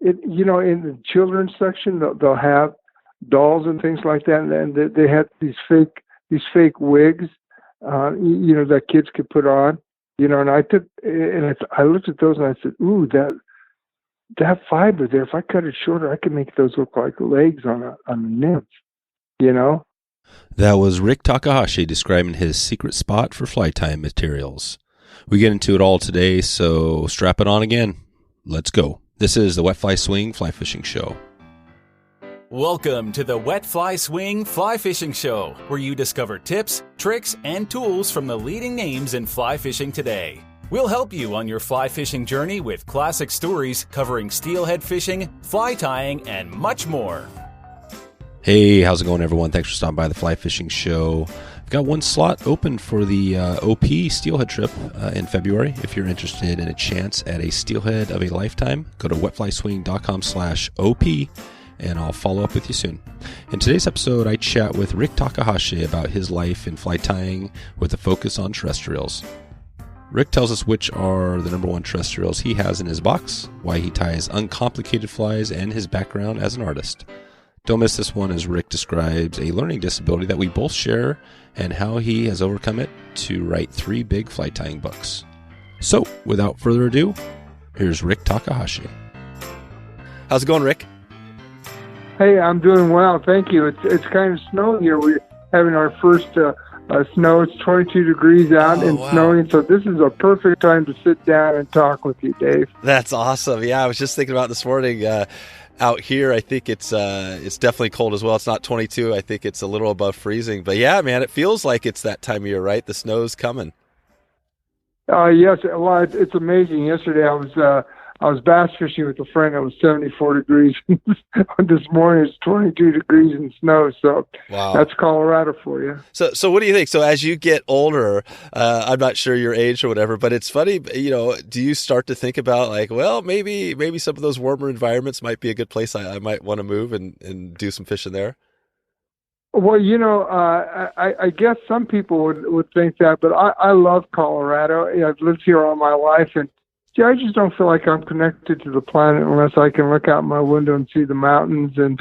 in the children's section, they'll have dolls and things like that, and they have these fake wigs, that kids could put on, and I looked at those and I said, ooh, that fiber there, if I cut it shorter, I could make those look like legs on a nymph, That was Rick Takahashi describing his secret spot for fly tying materials. We get into it all today, so strap it on again. Let's go. This is the Wet Fly Swing Fly Fishing Show. Welcome to the Wet Fly Swing Fly Fishing Show, where you discover tips, tricks, and tools from the leading names in fly fishing today. We'll help you on your fly fishing journey with classic stories covering steelhead fishing, fly tying, and much more. Hey, how's it going, everyone? Thanks for stopping by the Fly Fishing Show. I've got one slot open for the OP Steelhead trip in February. If you're interested in a chance at a steelhead of a lifetime, go to wetflyswing.com/OP, and I'll follow up with you soon. In today's episode, I chat with Rick Takahashi about his life in fly tying with a focus on terrestrials. Rick tells us which are the number one terrestrials he has in his box, why he ties uncomplicated flies, and his background as an artist. Don't miss this one as Rick describes a learning disability that we both share and how he has overcome it to write 3 big fly tying books. So, without further ado, here's Rick Takahashi. How's it going, Rick? Hey, I'm doing well, thank you. It's kind of snowing here. We're having our first snow. It's 22 degrees out and wow. Snowing, so this is a perfect time to sit down and talk with you, Dave. That's awesome. Yeah, I was just thinking about this morning. Out here, I think it's definitely cold as well. It's not 22. I think it's a little above freezing. But yeah, man, it feels like it's that time of year, right? The snow's coming. Yes, well, it's amazing. Yesterday, I was bass fishing with a friend. It was 74 degrees. This morning, it's 22 degrees and snow. So wow. That's Colorado for you. So what do you think? So as you get older, I'm not sure your age or whatever, but it's funny, do you start to think about like, well, maybe some of those warmer environments might be a good place I might want to move and do some fishing there? Well, I guess some people would think that, but I love Colorado. I've lived here all my life, and I just don't feel like I'm connected to the planet unless I can look out my window and see the mountains and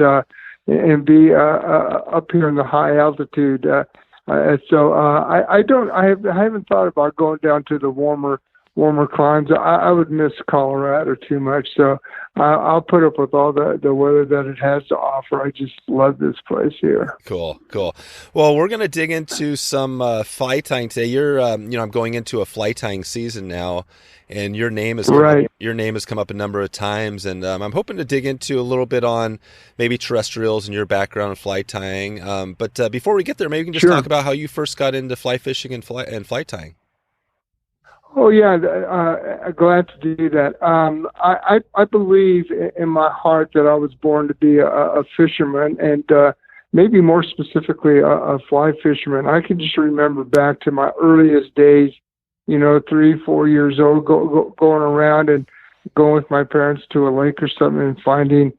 be up here in the high altitude. I haven't thought about going down to the warmer climes. I would miss Colorado too much, so I'll put up with all the weather that it has to offer. I just love this place here. Cool. Well, we're going to dig into some fly tying today. You're, I'm going into a fly tying season now, and your name has come up a number of times, and I'm hoping to dig into a little bit on maybe terrestrials and your background in fly tying. But before we get there, maybe we can just talk about how you first got into fly fishing and fly tying. Oh yeah, glad to do that. I believe in my heart that I was born to be a fisherman, and maybe more specifically a fly fisherman. I can just remember back to my earliest days, 3-4 years old, going around and going with my parents to a lake or something and finding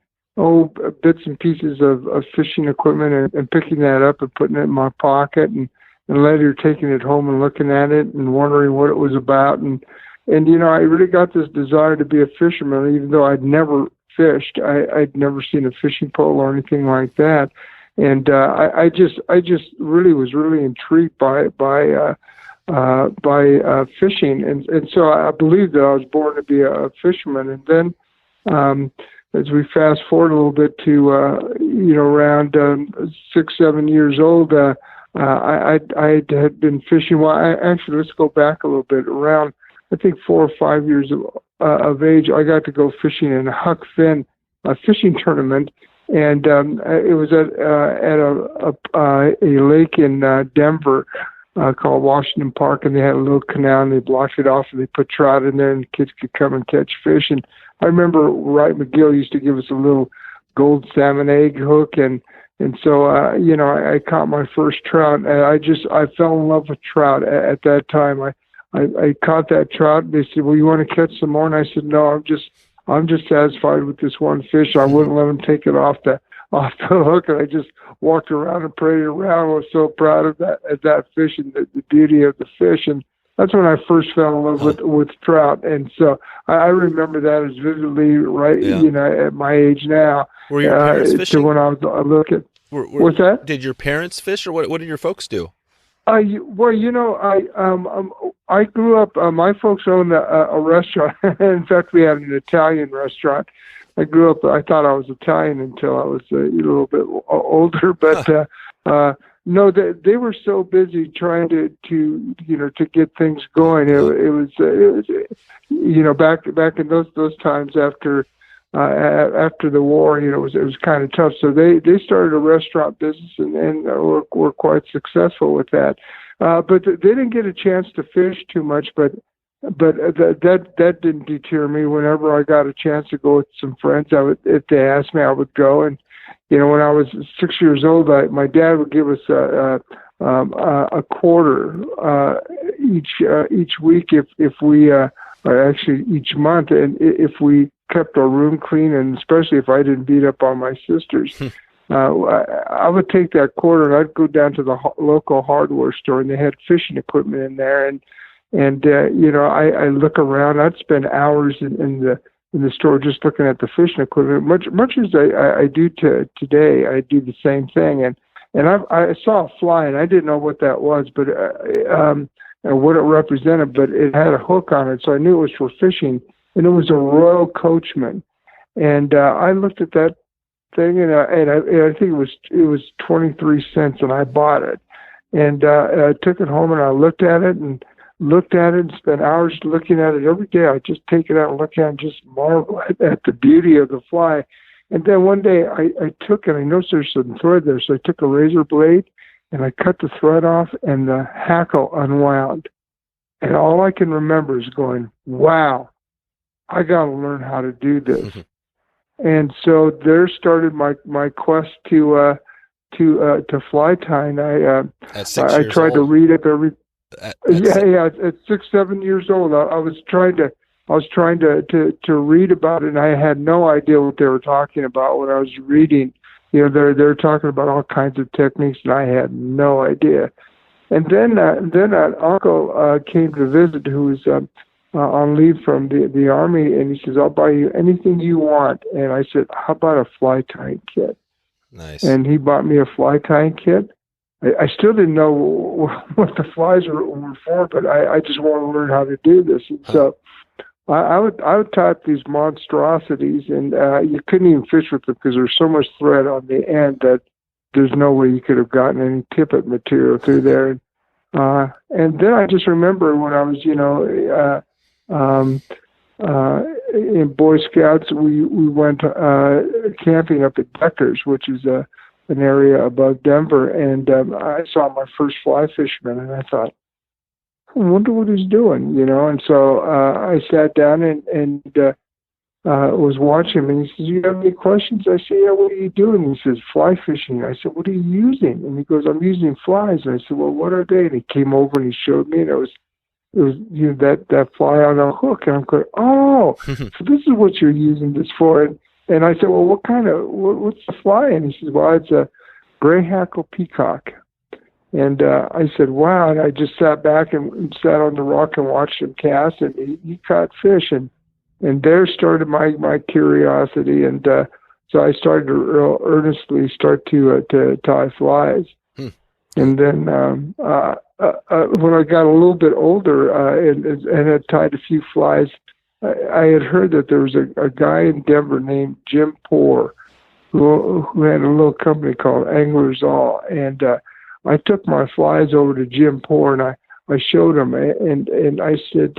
bits and pieces of fishing equipment and picking that up and putting it in my pocket and later taking it home and looking at it and wondering what it was about. And I really got this desire to be a fisherman, even though I'd never fished. I'd never seen a fishing pole or anything like that. And I just really was really intrigued by fishing. And so I believe that I was born to be a fisherman. And then as we fast forward a little bit to, around 6-7 years old, I had been fishing. Well, let's go back a little bit. Around, I think, 4 or 5 years of age, I got to go fishing in a Huck Finn fishing tournament, and it was at a lake in Denver called Washington Park, and they had a little canal, and they blocked it off, and they put trout in there, and kids could come and catch fish. And I remember Wright McGill used to give us a little gold salmon egg hook, and so, I caught my first trout, and I fell in love with trout at that time. I caught that trout. They said, well, you want to catch some more? And I said, no, I'm just satisfied with this one fish. I wouldn't let him take it off the hook. And I just walked around and paraded around. I was so proud of that fish and the beauty of the fish. And that's when I first fell in love with trout. And so I remember that as vividly, right? Yeah. You know, at my age now. Were your parents fishing? To when I was looking. What's that? Did your parents fish, or what did your folks do? Well, you know, I grew up. My folks owned a restaurant. In fact, we had an Italian restaurant. I grew up. I thought I was Italian until I was a little bit older. But no, they were so busy trying to get things going. It was you know, back in those times after the war, you know, it was kind of tough. So they started a restaurant business and were quite successful with that. But they didn't get a chance to fish too much. But that didn't deter me. Whenever I got a chance to go with some friends, if they asked me, I would go. And you know, when I was 6 years old, my dad would give us a quarter each week if we or actually each month, and if we kept our room clean, and especially if I didn't beat up on my sisters. I would take that quarter and I'd go down to the local hardware store, and they had fishing equipment in there, and you know, I look around. I'd spend hours in the store just looking at the fishing equipment. Much as I do today, I do the same thing. And I saw a fly, and I didn't know what that was, but what it represented. But it had a hook on it, so I knew it was for fishing. And it was a Royal Coachman. And I looked at that thing, and I think it was 23 cents, and I bought it. And I took it home, and I looked at it and spent hours looking at it every day. I just take it out and look at it and just marvel at the beauty of the fly. And then one day I took it, I noticed there's some thread there, so I took a razor blade and I cut the thread off, and the hackle unwound. And all I can remember is going, wow, I got to learn how to do this. And so there started my quest to fly tying. I tried to read up every. At 6, 7 years old, I was trying to read about it, and I had no idea what they were talking about when I was reading. You know, they're talking about all kinds of techniques, and I had no idea. And then an uncle came to visit, who was on leave from the Army, and he says, "I'll buy you anything you want." And I said, "How about a fly tying kit?" Nice. And he bought me a fly tying kit. I still didn't know what the flies were for, but I just wanted to learn how to do this. And so I would tie up these monstrosities, and you couldn't even fish with them because there's so much thread on the end that there's no way you could have gotten any tippet material through there. And then I just remember when I was, in Boy Scouts, we went camping up at Deckers, which is an area above Denver, and I saw my first fly fisherman, and I thought, I wonder what he's doing, And so I sat down and was watching him, and he says, "You have any questions?" I said, "Yeah, what are you doing?" He says, "Fly fishing." I said, "What are you using?" And he goes, "I'm using flies." And I said, "Well, what are they?" And he came over and he showed me, and it was that fly on a hook, and I'm going, "Oh, so this is what you're using this for." And I said, "Well, what's the fly?" And he says, "Well, it's a gray hackle peacock." And I said, "Wow." And I just sat back and sat on the rock and watched him cast, and he caught fish. And there started my curiosity. And so I started to real earnestly start to tie flies. And then when I got a little bit older and had tied a few flies, I had heard that there was a guy in Denver named Jim Poore who had a little company called Anglers All. And I took my flies over to Jim Poore, and I showed him. And I said,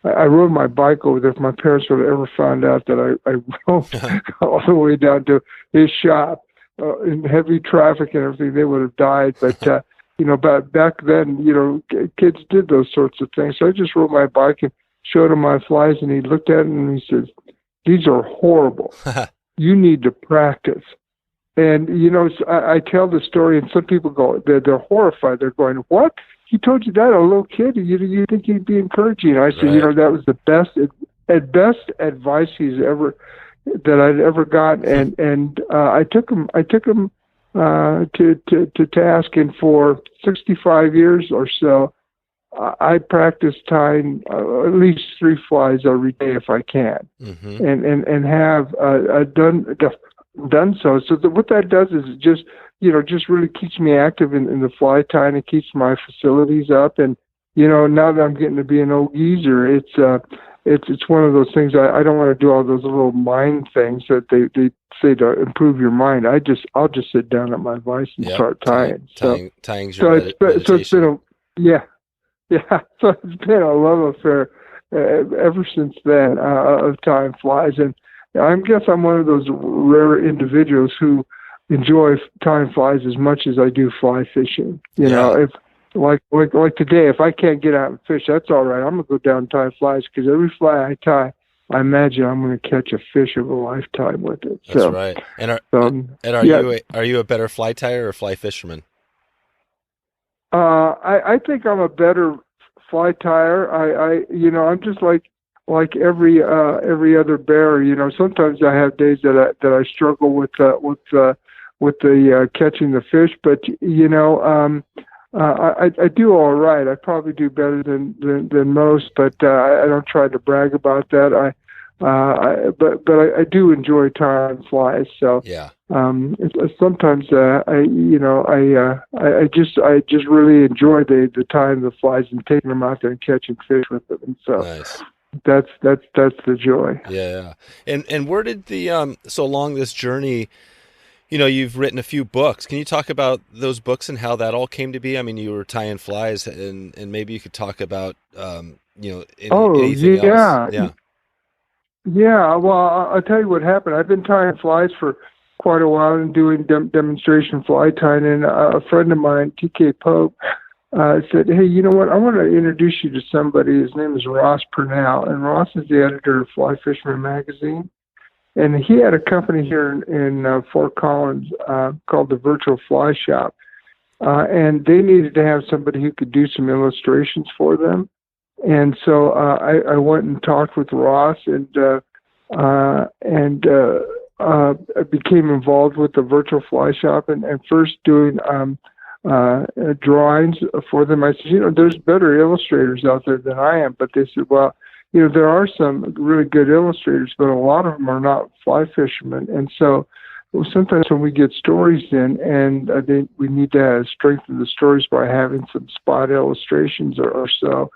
I rode my bike over there. If my parents would have ever found out that I rode all the way down to his shop in heavy traffic and everything, they would have died. But, back then, kids did those sorts of things. So I just rode my bike and showed him my flies, and he looked at them and he says, "These are horrible. You need to practice." And, I tell the story, and some people go, they're horrified. They're going, "What? He told you that, a little kid? You think he'd be encouraging?" I said, right. That was the best advice that I'd ever got. And I took him to task, and for 65 years or so, I practice tying at least 3 flies every day if I can, and have done so. So what that does is it just really keeps me active in the fly tying. It keeps my facilities up, and now that I'm getting to be an old geezer, it's one of those things. I don't want to do all those little mind things that they say to improve your mind. I'll just sit down at my vise and start tying. Tying's your meditation. So it's been yeah. So it's been a love affair ever since then of tying flies, and I guess I'm one of those rare individuals who enjoy tying flies as much as I do fly fishing. You know, if like today, if I can't get out and fish, that's all right. I'm gonna go down and tie flies, because every fly I tie, I imagine I'm going to catch a fish of a lifetime with it. That's right. And are you a better fly tyer or fly fisherman? I think I'm a better fly tyer. I'm just like every other bear. Sometimes I have days that I struggle with the catching the fish, but I do all right. I probably do better than most, but I don't try to brag about that. But I do enjoy tying flies. So sometimes I just really enjoy the tying the flies and taking them out there and catching fish with them. And so that's the joy. Yeah. And where did so along this journey, you've written a few books. Can you talk about those books and how that all came to be? I mean, you were tying flies, and maybe you could talk about anything else. Yeah, well, I'll tell you what happened. I've been tying flies for quite a while and doing demonstration fly tying, and a friend of mine, TK Pope, said, hey, you know what, I want to introduce you to somebody. His name is Ross Purnell, and Ross is the editor of Fly Fisherman Magazine, and he had a company here in Fort Collins called the Virtual Fly Shop, and they needed to have somebody who could do some illustrations for them. And so I went and talked with Ross, and became involved with the Virtual Fly Shop, and first doing drawings for them. I said, there's better illustrators out there than I am. But they said, well, there are some really good illustrators, but a lot of them are not fly fishermen. And so sometimes when we get stories in, and we need to strengthen the stories by having some spot illustrations or so.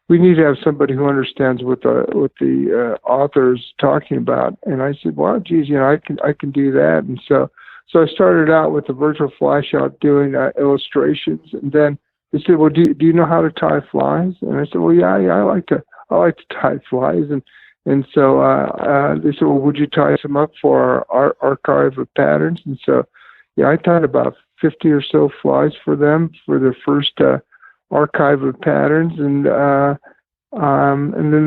We need to have somebody who understands what the author is talking about. And I said, well, geez, I can do that. And so I started out with the Virtual Fly Shop doing illustrations. And then they said, well, do you know how to tie flies? And I said, well, yeah, I like to tie flies. And so they said, well, would you tie some up for our archive of patterns? And so, I tied about 50 or so flies for them for their first archive of patterns, and then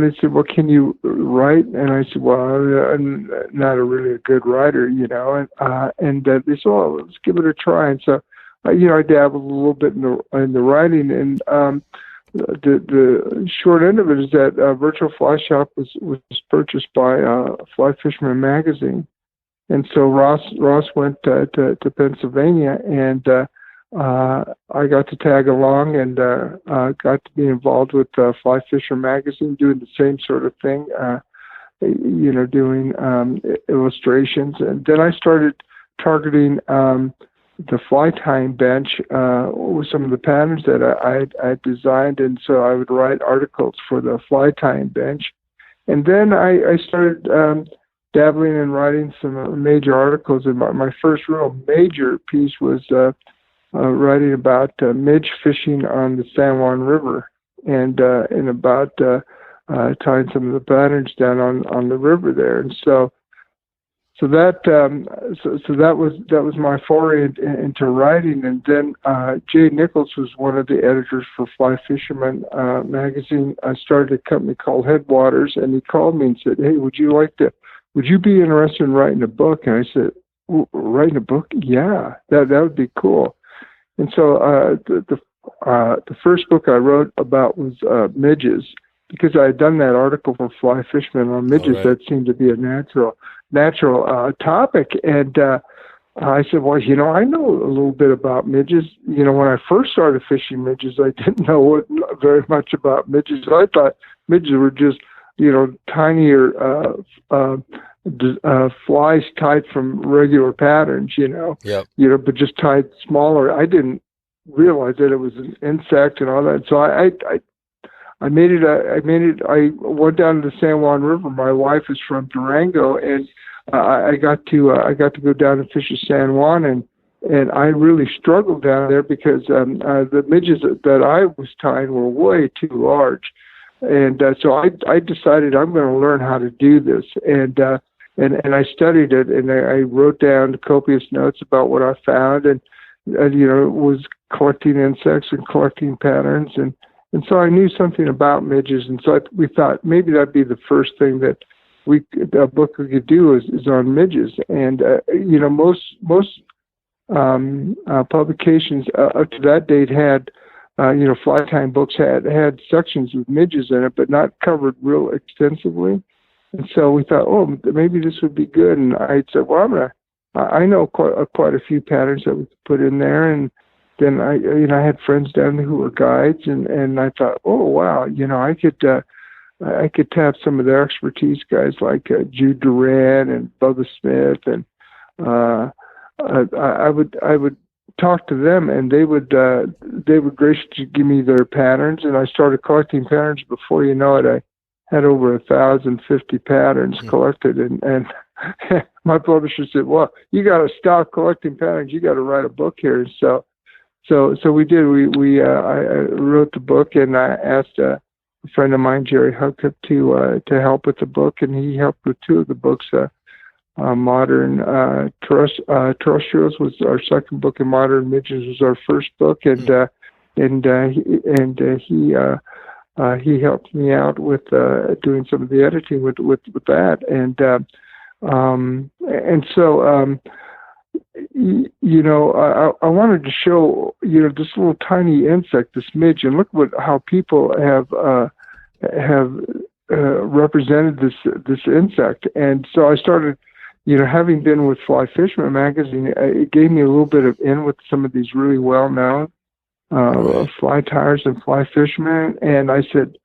they said, well, can you write? And I said, well, I'm not really a good writer, and they said, well, let's give it a try. And so I dabbled a little bit in the writing, and the short end of it is that Virtual Fly Shop was purchased by Fly Fisherman Magazine, and so Ross went to Pennsylvania, and I got to tag along and got to be involved with Fly Fisherman Magazine, doing the same sort of thing, doing illustrations. And then I started targeting the fly tying bench with some of the patterns that I designed, and so I would write articles for the fly tying bench. And then I started dabbling in writing some major articles, and my first real major piece was writing about midge fishing on the San Juan River, and about tying some of the patterns down on the river there. And so that was my foray into writing. And then Jay Nichols was one of the editors for Fly Fisherman Magazine. I started a company called Headwaters, and he called me and said, hey, would you be interested in writing a book? And I said, writing a book? Yeah, that would be cool. And so the first book I wrote about was midges, because I had done that article for Fly Fisherman on midges. That seemed to be a natural topic. And I said, well, I know a little bit about midges. When I first started fishing midges, I didn't know very much about midges. I thought midges were just, tinier flies tied from regular patterns, Yep. But just tied smaller. I didn't realize that it was an insect and all that. So I made it. I went down to the San Juan River. My wife is from Durango, and I got to go down and fish the San Juan, and I really struggled down there because the midges that I was tying were way too large, and so I decided I'm going to learn how to do this, and I studied it, and I wrote down copious notes about what I found, and was collecting insects and collecting patterns, and so I knew something about midges, and so we thought maybe that'd be the first thing that a book we could do is on midges. And most publications up to that date had fly tying books had sections with midges in it, but not covered real extensively. And so we thought, oh, maybe this would be good. And I said, well, I know quite a few patterns that we could put in there. And then I had friends down there who were guides, and I thought, oh wow, I could tap some of their expertise, guys like Jude Duran and Bubba Smith, and I would talk to them, and they would graciously give me their patterns, and I started collecting patterns. Before you know it, I had over 1,050 patterns collected, and my publisher said, "Well, you got to stop collecting patterns. You got to write a book here." So we did. I wrote the book, and I asked a friend of mine, Jerry Huckett, to help with the book, and he helped with two of the books. Modern Terrestrials was our second book, and Modern Midges was our first book, and he helped me out with doing some of the editing with that, and so I wanted to show this little tiny insect, this midge, and look how people have represented this insect. And so I started, having been with Fly Fisherman Magazine, it gave me a little bit of in with some of these really well-known fly tyers and fly fishermen. And I said,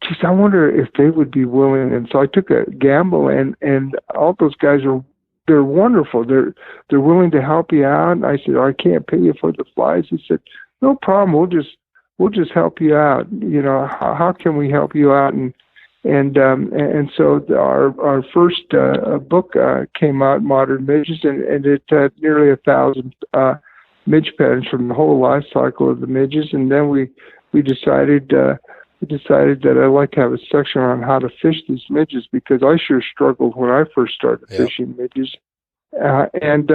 geez, I wonder if they would be willing. And so I took a gamble, and all those guys they're wonderful. They're willing to help you out. And I said, I can't pay you for the flies. He said, no problem. We'll just help you out. How can we help you out? And so our first book came out, Modern Midges, and it had nearly 1,000 midge patterns from the whole life cycle of the midges. And then we decided that I'd like to have a section on how to fish these midges, because I sure struggled when I first started fishing midges, and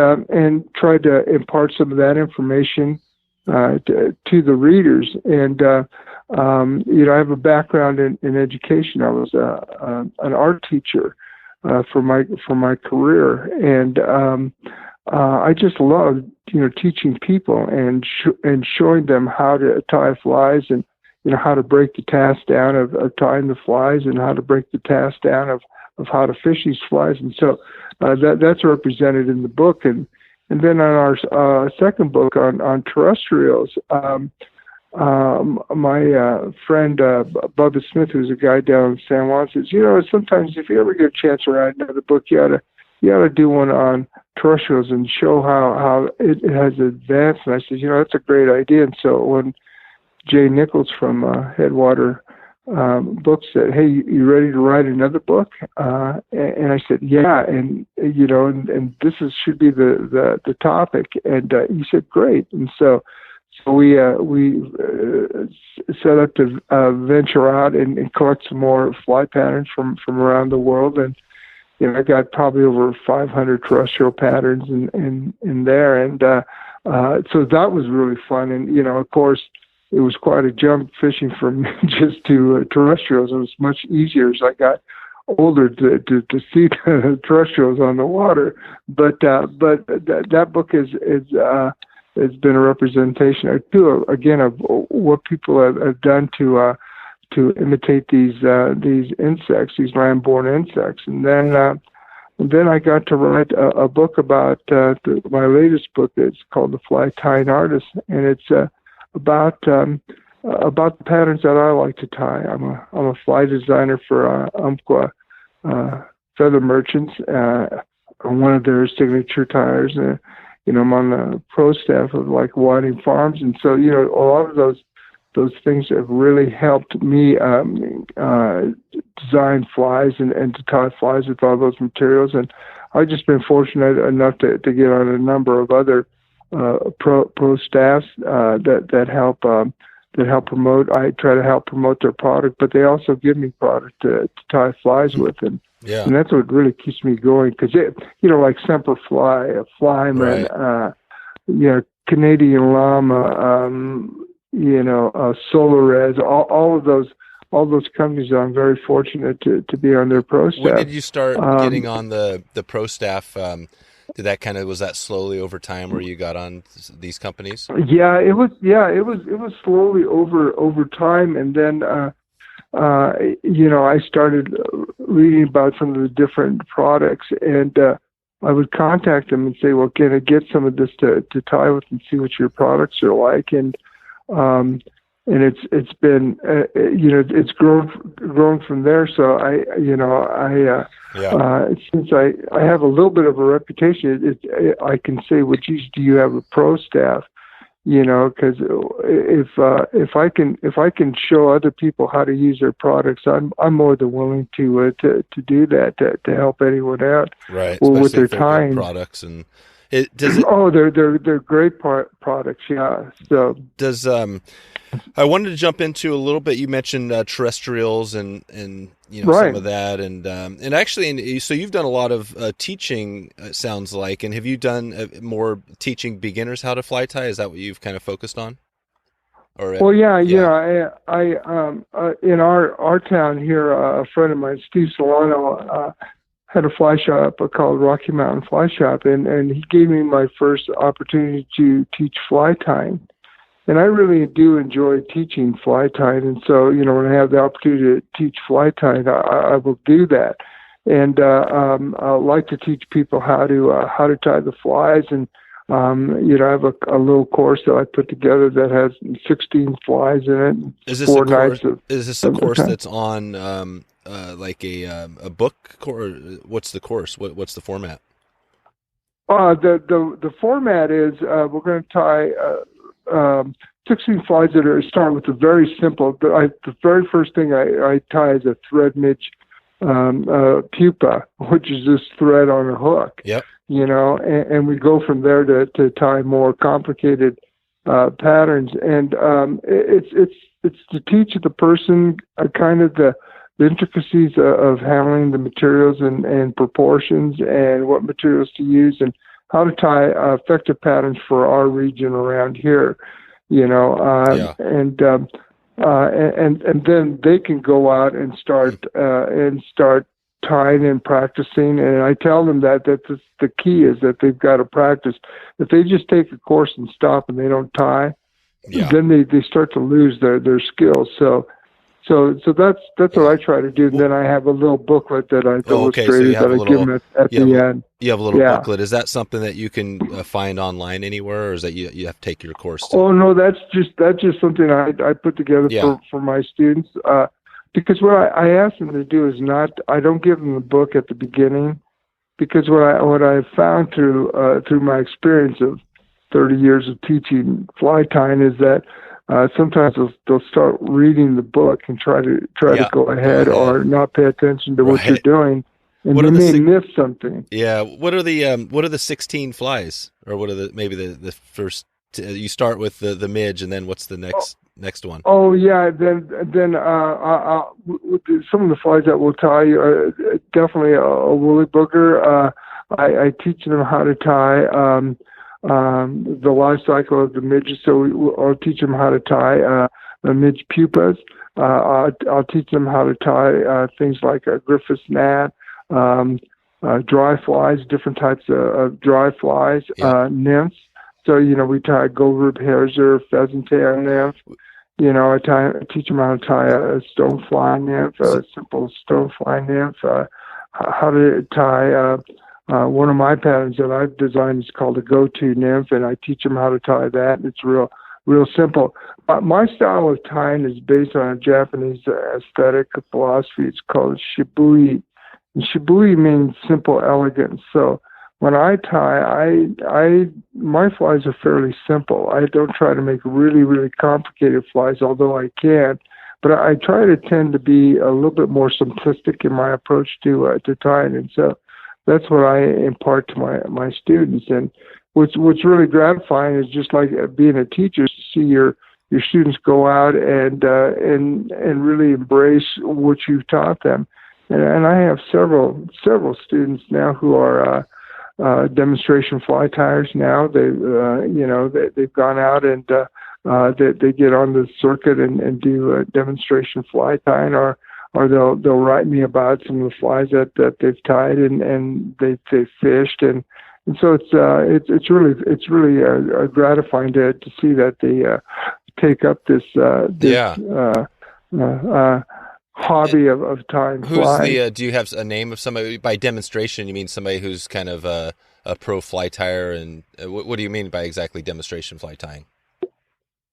tried to impart some of that information to the readers. And I have a background in education. I was an art teacher for my career, and I just loved teaching people and showing them how to tie flies, and how to break the task down of tying the flies, and how to break the task down of how to fish these flies. And so that's represented in the book. And then on our second book on terrestrials, my friend Bubba Smith, who's a guy down in San Juan, says, sometimes if you ever get a chance to write another book, you ought to do one on terrestrials and show how it has advanced. And I said, that's a great idea. And so when Jay Nichols from Headwaters Books said, "Hey, you ready to write another book?" And I said, "Yeah." And and this should be the topic. And he said, "Great." And so we set up to venture out and collect some more fly patterns from around the world. And I got probably over 500 terrestrial patterns in there. And so that was really fun. And of course, it was quite a jump fishing from just to terrestrials. It was much easier as I got older to see the terrestrials on the water. But that book has been a representation too, again, of what people have done to imitate these insects, these land-born insects. And then And then I got to write a book about my latest book. It's called The Fly Tying Artist, and it's about the patterns that I like to tie. I'm a fly designer for Umpqua Feather Merchants. I'm one of their signature tires. I'm on the pro staff of like Whiting Farms, and so a lot of those things have really helped me design flies and to tie flies with all those materials. And I've just been fortunate enough to get on a number of other pro staffs that help promote. I try to help promote their product, but they also give me product to tie flies with, and that's what really keeps me going. Because like Semper Fly, Flyman, right. Canadian Llama, Solarez, all of those companies. I'm very fortunate to be on their pro staff. When did you start getting on the pro staff? Was that slowly over time where you got on these companies? It was slowly over time, and then I started reading about some of the different products, and I would contact them and say, well, can I get some of this to tie with and see what your products are like? And it's been it's grown from there. So since I have a little bit of a reputation, I can say, well, geez, do you have a pro staff? Because if I can show other people how to use their products, I'm more than willing to do that to help anyone out, right? With their time products and they're great products, yeah. So I wanted to jump into a little bit. You mentioned terrestrials and right. Some of that, and actually, so you've done a lot of teaching. It sounds like, and have you done more teaching beginners how to fly tie? Is that what you've kind of focused on? I in our town here, a friend of mine, Steve Solano, had a fly shop called Rocky Mountain Fly Shop, and he gave me my first opportunity to teach fly tying. And I really do enjoy teaching fly tying, and so when I have the opportunity to teach fly tying, I will do that. And I like to teach people how to tie the flies, and I have a little course that I put together that has 16 flies in it. Is this a course that's on like a book course? What's the course? What's the format? The format is we're going to tie 16 flies that start with the very simple. The very first thing I tie is a thread midge pupa, which is this thread on a hook. Yep. And we go from there to tie more complicated patterns, and it's to teach the person kind of the intricacies of handling the materials and proportions and what materials to use and how to tie effective patterns for our region around here, and then they can go out and start tying and practicing. And I tell them that the key is that they've got to practice. If they just take a course and stop and they don't tie, then they start to lose their skills. So that's what I try to do. And then I have a little booklet that I illustrated that I give them at the end. You have a little booklet. Is that something that you can find online anywhere, or is that you have to take your course to? Oh no, that's just something I put together for my students. Because what I ask them to do is I don't give them the book at the beginning, because what I found through my experience of 30 years of teaching fly tying is that sometimes they'll start reading the book and try to go ahead or not pay attention to what you're doing, and you may miss something. Yeah. What are the 16 flies, or what are the first? You start with the midge, and then what's the next one? Oh yeah, then some of the flies that we'll tie definitely a woolly booger. I teach them how to tie the life cycle of the midges. So I'll teach them how to tie the midge pupas. I'll teach them how to tie things like a Griffith's gnat, dry flies, different types of dry flies, nymphs. So, we tie gold rib hare's pheasant tail nymph. I teach them how to tie a stonefly nymph, a simple stonefly nymph, how to tie. One of my patterns that I've designed is called a go-to nymph, and I teach them how to tie that. It's real simple. My style of tying is based on a Japanese aesthetic philosophy. It's called shibui. And shibui means simple elegance. So when I tie, my flies are fairly simple. I don't try to make really, really complicated flies, although I can. But I try to tend to be a little bit more simplistic in my approach to tying. And so that's what I impart to my students. And what's really gratifying is just like being a teacher, to see your students go out and really embrace what you've taught them. And I have several students now who are demonstration fly tiers. Now they've gone out and they get on the circuit and do demonstration fly tying, or they'll write me about some of the flies that they've tied and they've fished, and so it's really gratifying to see that they take up this hobby of tying flies. Who's do you have a name of somebody? By demonstration, you mean somebody who's kind of a pro fly tyer, and what do you mean by exactly demonstration fly tying?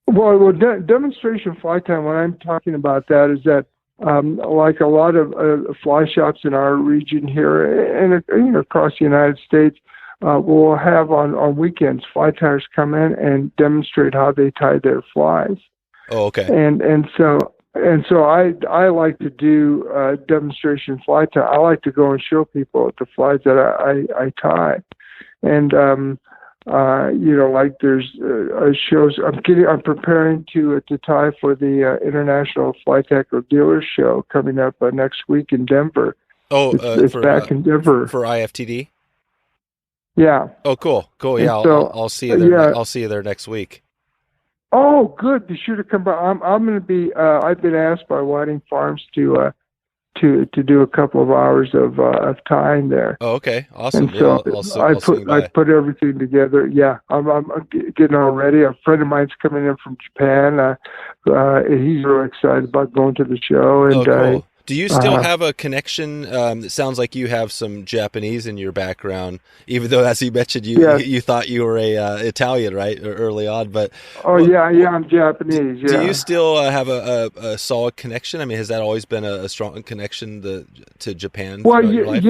Well, demonstration fly tying, what I'm talking about that is that like a lot of fly shops in our region here and across the United States, we'll have on weekends fly tyers come in and demonstrate how they tie their flies. Oh, okay. And so I like to do demonstration fly tie. I like to go and show people the flies that I tie, and like there's shows. I'm preparing to tie for the International Fly Tackle Dealers Show coming up next week in Denver. Oh, it's back in Denver for IFTD. Yeah. Oh, cool. Yeah, so, I'll see you there. I'll see you there next week. Oh, good. Be sure to come by. I'm going to be. I've been asked by Whiting Farms to do a couple of hours of tying there. Oh, okay, awesome. And so I put everything together. Yeah, I'm getting all ready. A friend of mine's coming in from Japan. He's really excited about going to the show. And cool. Do you still have a connection? It sounds like you have some Japanese in your background, even though, as you mentioned, you thought you were a Italian, right, early on. But I'm Japanese. Yeah. Do you still have a solid connection? I mean, has that always been a strong connection to Japan? Well, your life?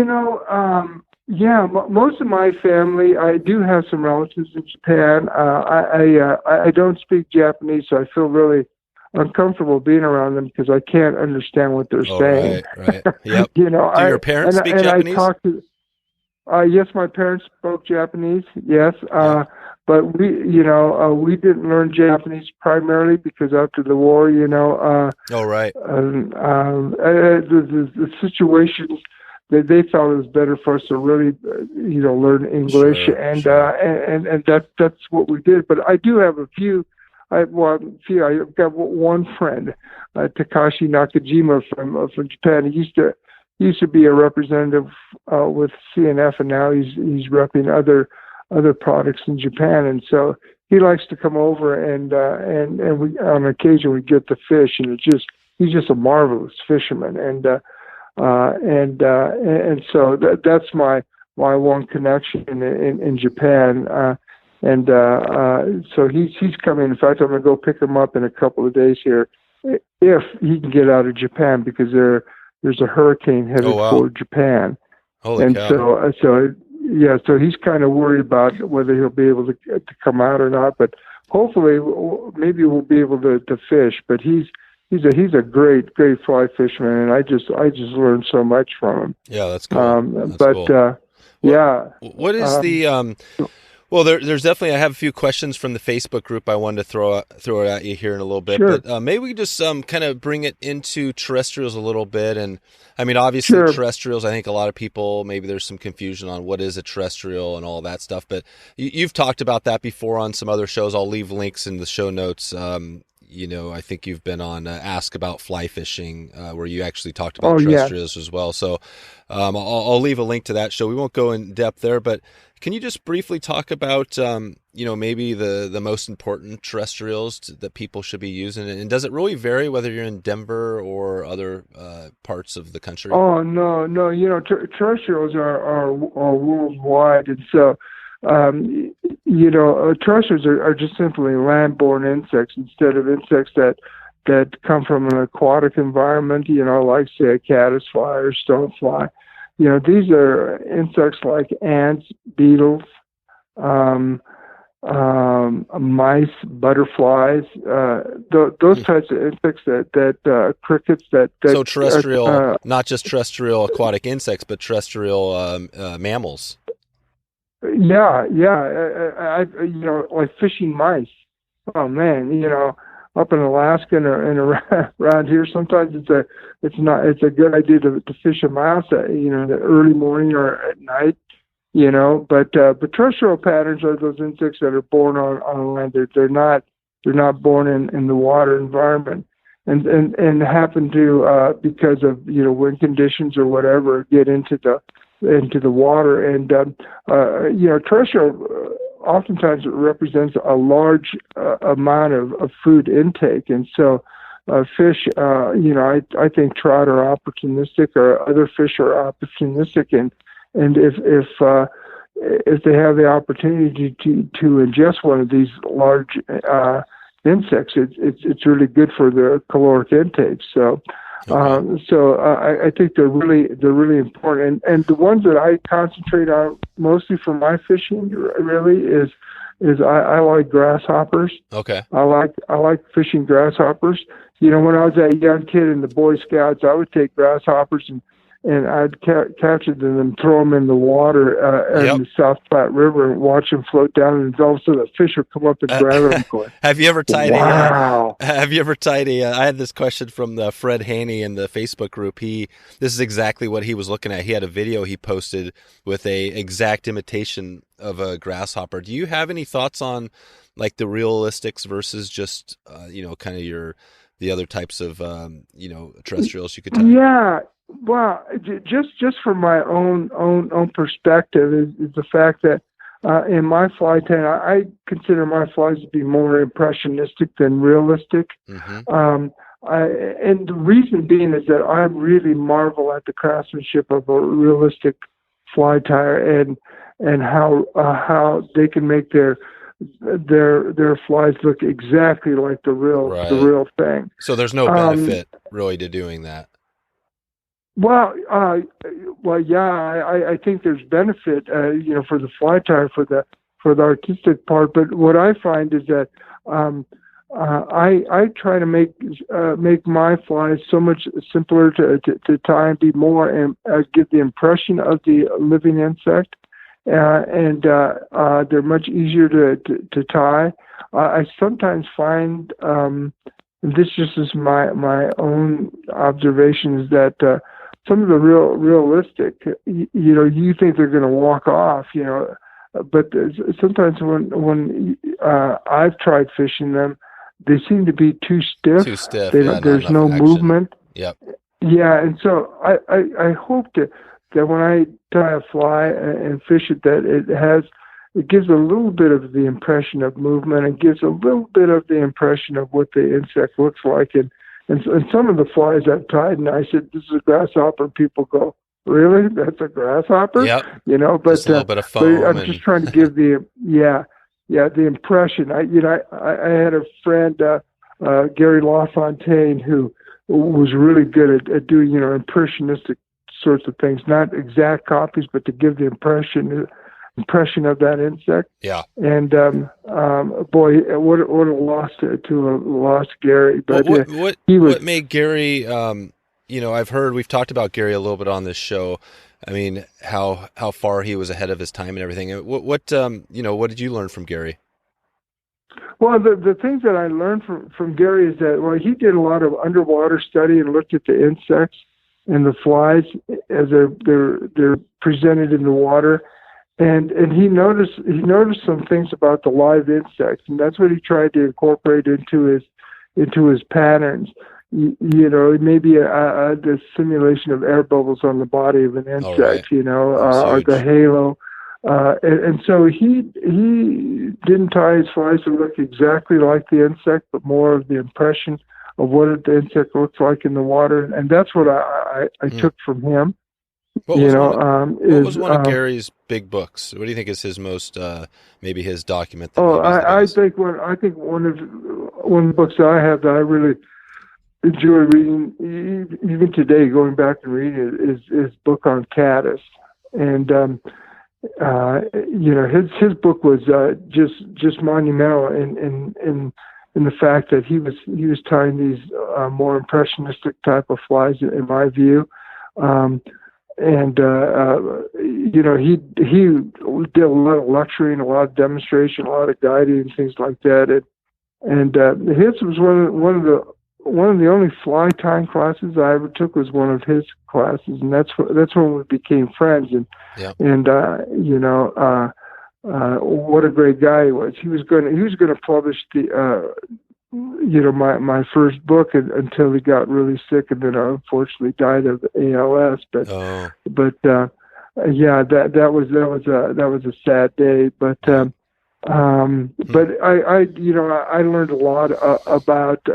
Most of my family, I do have some relatives in Japan. I don't speak Japanese, so I feel really uncomfortable being around them because I can't understand what they're saying. Right. Yep. Do your parents speak Japanese? Yes, my parents spoke Japanese. Yes, but we didn't learn Japanese primarily because after the war, the situations they felt it was better for us to really, learn English, and that's what we did. But I do have a few. I've got one friend, Takahashi Nakajima from Japan. He used to be a representative with CNF, and now he's repping other products in Japan. And so he likes to come over, and we on occasion we get to fish, and he's just a marvelous fisherman. And so that's my one connection in Japan. So he's coming. In fact, I'm going to go pick him up in a couple of days here, if he can get out of Japan, because there's a hurricane headed for Japan. Holy cow. So he's kind of worried about whether he'll be able to come out or not. But hopefully, maybe we'll be able to fish. But he's a great fly fisherman, and I just learned so much from him. Yeah, that's cool. What is the Well, there's definitely. I have a few questions from the Facebook group I wanted to throw it at you here in a little bit. Sure. But maybe we just kind of bring it into terrestrials a little bit. And I mean, obviously, terrestrials. I think a lot of people, maybe there's some confusion on what is a terrestrial and all that stuff. But you've talked about that before on some other shows. I'll leave links in the show notes. I think you've been on Ask About Fly Fishing, where you actually talked about Oh, yeah. terrestrials as well. So I'll leave a link to that show. We won't go in depth there, but can you just briefly talk about, maybe the most important terrestrials that people should be using? And does it really vary whether you're in Denver or other parts of the country? Oh, no. Terrestrials are worldwide, and so terrestrials are just simply land-borne insects instead of insects that come from an aquatic environment. Like say a caddisfly or stonefly. These are insects like ants, beetles, mice, butterflies, those types of insects that crickets that so terrestrial, not just terrestrial aquatic insects, but terrestrial mammals. Yeah. Like fishing mice. Oh man, up in Alaska and around here, sometimes it's a good idea to fish a mouse in the early morning or at night. But terrestrial patterns are those insects that are born on land. They're not born in the water environment, and happen to because of wind conditions or whatever get into the water. And terrestrial oftentimes represents a large amount of food intake, and so fish, I think trout are opportunistic, or other fish are opportunistic, and if they have the opportunity to ingest one of these large insects, it's really good for their caloric intake. So. Okay. I think they're really important, and the ones that I concentrate on mostly for my fishing really is I like grasshoppers. Okay. I like fishing grasshoppers. When I was a young kid in the Boy Scouts, I would take grasshoppers and I'd capture them and throw them in the water in the South Platte River and watch them float down, and all of a sudden a fish would come up and grab them. Have you ever tied wow. Have you ever tied I had this question from Fred Haney in the Facebook group. This is exactly what he was looking at. He had a video he posted with a exact imitation of a grasshopper. Do you have any thoughts on like the realistics versus just kind of the other types of terrestrials you could tie? Yeah. Well, just from my own perspective is the fact that in my fly tank, I consider my flies to be more impressionistic than realistic. Mm-hmm. And the reason being is that I really marvel at the craftsmanship of a realistic fly tire and how they can make their flies look exactly like the real thing. So there's no benefit really to doing that. Well, yeah, I think there's benefit, for the fly tire, for the artistic part. But what I find is that I try to make my flies so much simpler to tie and be more and give the impression of the living insect, and they're much easier to tie. I sometimes find, and this just is my own observation, is that some of the realistic, you think they're going to walk off, but sometimes when I've tried fishing them, they seem to be too stiff. Too stiff. There's no movement. Yep. Yeah, and so I hope that when I tie a fly and fish it, that it gives a little bit of the impression of movement, and gives a little bit of the impression of what the insect looks like. And some of the flies I've tied, and I said, "This is a grasshopper." People go, "Really? That's a grasshopper?" Yep. But just a little bit of foam. I'm just trying to give the impression. I had a friend, Gary LaFontaine, who was really good at doing impressionistic sorts of things, not exact copies, but to give the impression of that insect. Yeah. And boy, what a loss to a lost Gary. But what made Gary? we've talked about Gary a little bit on this show. I mean, how far he was ahead of his time and everything. What did you learn from Gary? Well, the things that I learned from Gary is that he did a lot of underwater study and looked at the insects and the flies as they're presented in the water. And he noticed some things about the live insects, and that's what he tried to incorporate into into his patterns. Maybe the simulation of air bubbles on the body of an insect, right. or the halo. And so he didn't tie his flies to look exactly like the insect, but more of the impression of what the insect looks like in the water. And that's what I took from him. What was one of Gary's big books? What do you think is his most, maybe his document? I think one of the books that I have that I really enjoy reading, even today, going back and reading it, is his book on caddis. And his book was just monumental in the fact that he was tying these more impressionistic type of flies, in my view. He did a lot of lecturing, a lot of demonstration, a lot of guiding, and things like that. And his was one of the only fly tying classes I ever took was one of his classes, and that's when we became friends. And what a great guy he was. He was going to publish my first book until he got really sick, and then unfortunately died of ALS. But that was a sad day. But I learned a lot about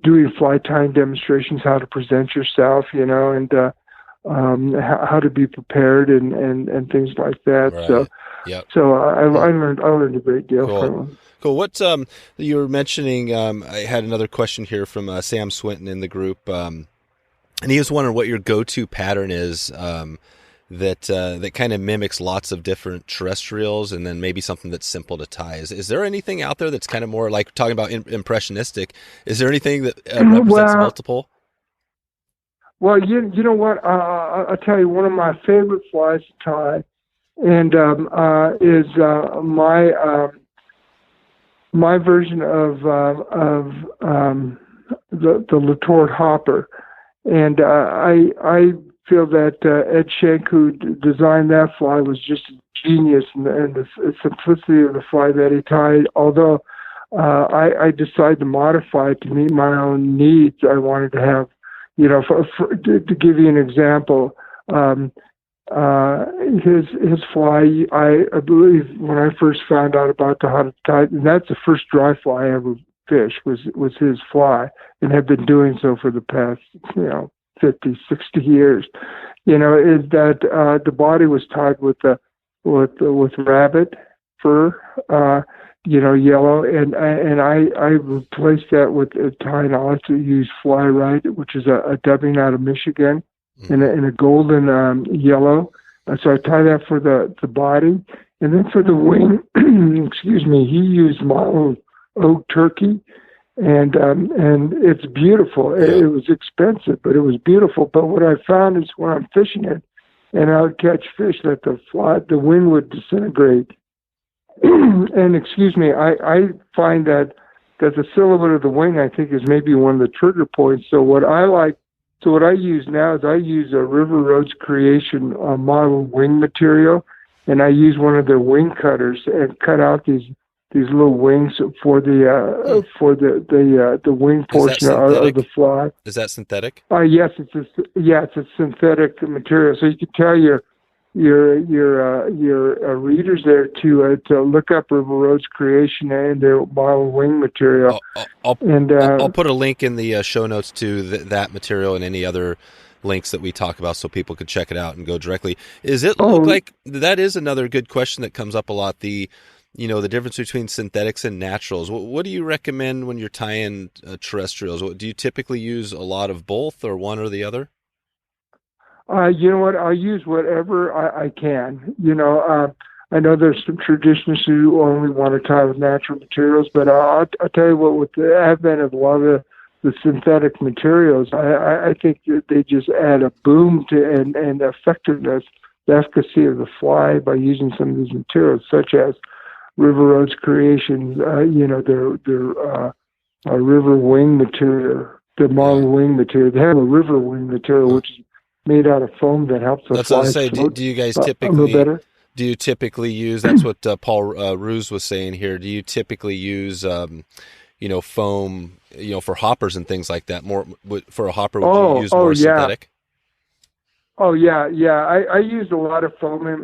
doing fly tying demonstrations, how to present yourself, and how to be prepared and things like that. Right. So I learned a great deal from him. Cool. What you were mentioning? I had another question here from Sam Swinton in the group, and he was wondering what your go-to pattern is that kind of mimics lots of different terrestrials, and then maybe something that's simple to tie. Is there anything out there that's kind of more like talking about impressionistic? Is there anything that represents multiple? Well, you know what? I'll tell you, one of my favorite flies to tie, and is my version of the Latort hopper, and I feel that Ed Schenk, who designed that fly, was just a genius in the simplicity of the fly that he tied. Although I decided to modify it to meet my own needs, I wanted to have, to give you an example, his fly, I believe when I first found out about how to tie, and that's the first dry fly I ever fished, was his fly, and have been doing so for the past, 50, 60 years, is that the body was tied with rabbit fur, yellow, and I replaced that with tying. I like to use Fly Right, which is a dubbing out of Michigan, in a golden yellow. So I tie that for the body, and then for the wing, excuse me, he used my own oak turkey. And it's beautiful. It was expensive, but it was beautiful. But what I found is when I'm fishing it, and I would catch fish, that the wing would disintegrate. And excuse me, I find that the silhouette of the wing, I think, is maybe one of the trigger points. So what I use now is I use a River Roads Creation model wing material, and I use one of their wing cutters and cut out these little wings for the wing portion of the fly. Is that synthetic? Yes, it's a synthetic material. So you can tell your readers there to look up River Roads Creation and their model wing material. I'll put a link in the show notes to that material and any other links that we talk about, so people could check it out and go directly. Is it look like that is another good question that comes up a lot? The difference between synthetics and naturals. What do you recommend when you're tying terrestrials? Do you typically use a lot of both, or one or the other? You know what? I'll use whatever I can. I know there's some traditions who only want to tie with natural materials, but I'll tell you what, with the advent of a lot of the synthetic materials, I think that they just add a boom to and effectiveness, the efficacy of the fly by using some of these materials, such as River Roads Creations, their river wing material, the model wing material. They have a river wing material which is made out of foam that helps the fly float. Do you guys a little better. Do you typically use, that's what Paul Ruse was saying here, do you typically use, foam, for hoppers and things like that? More for a hopper, would you use more synthetic? Oh, yeah. I use a lot of foam in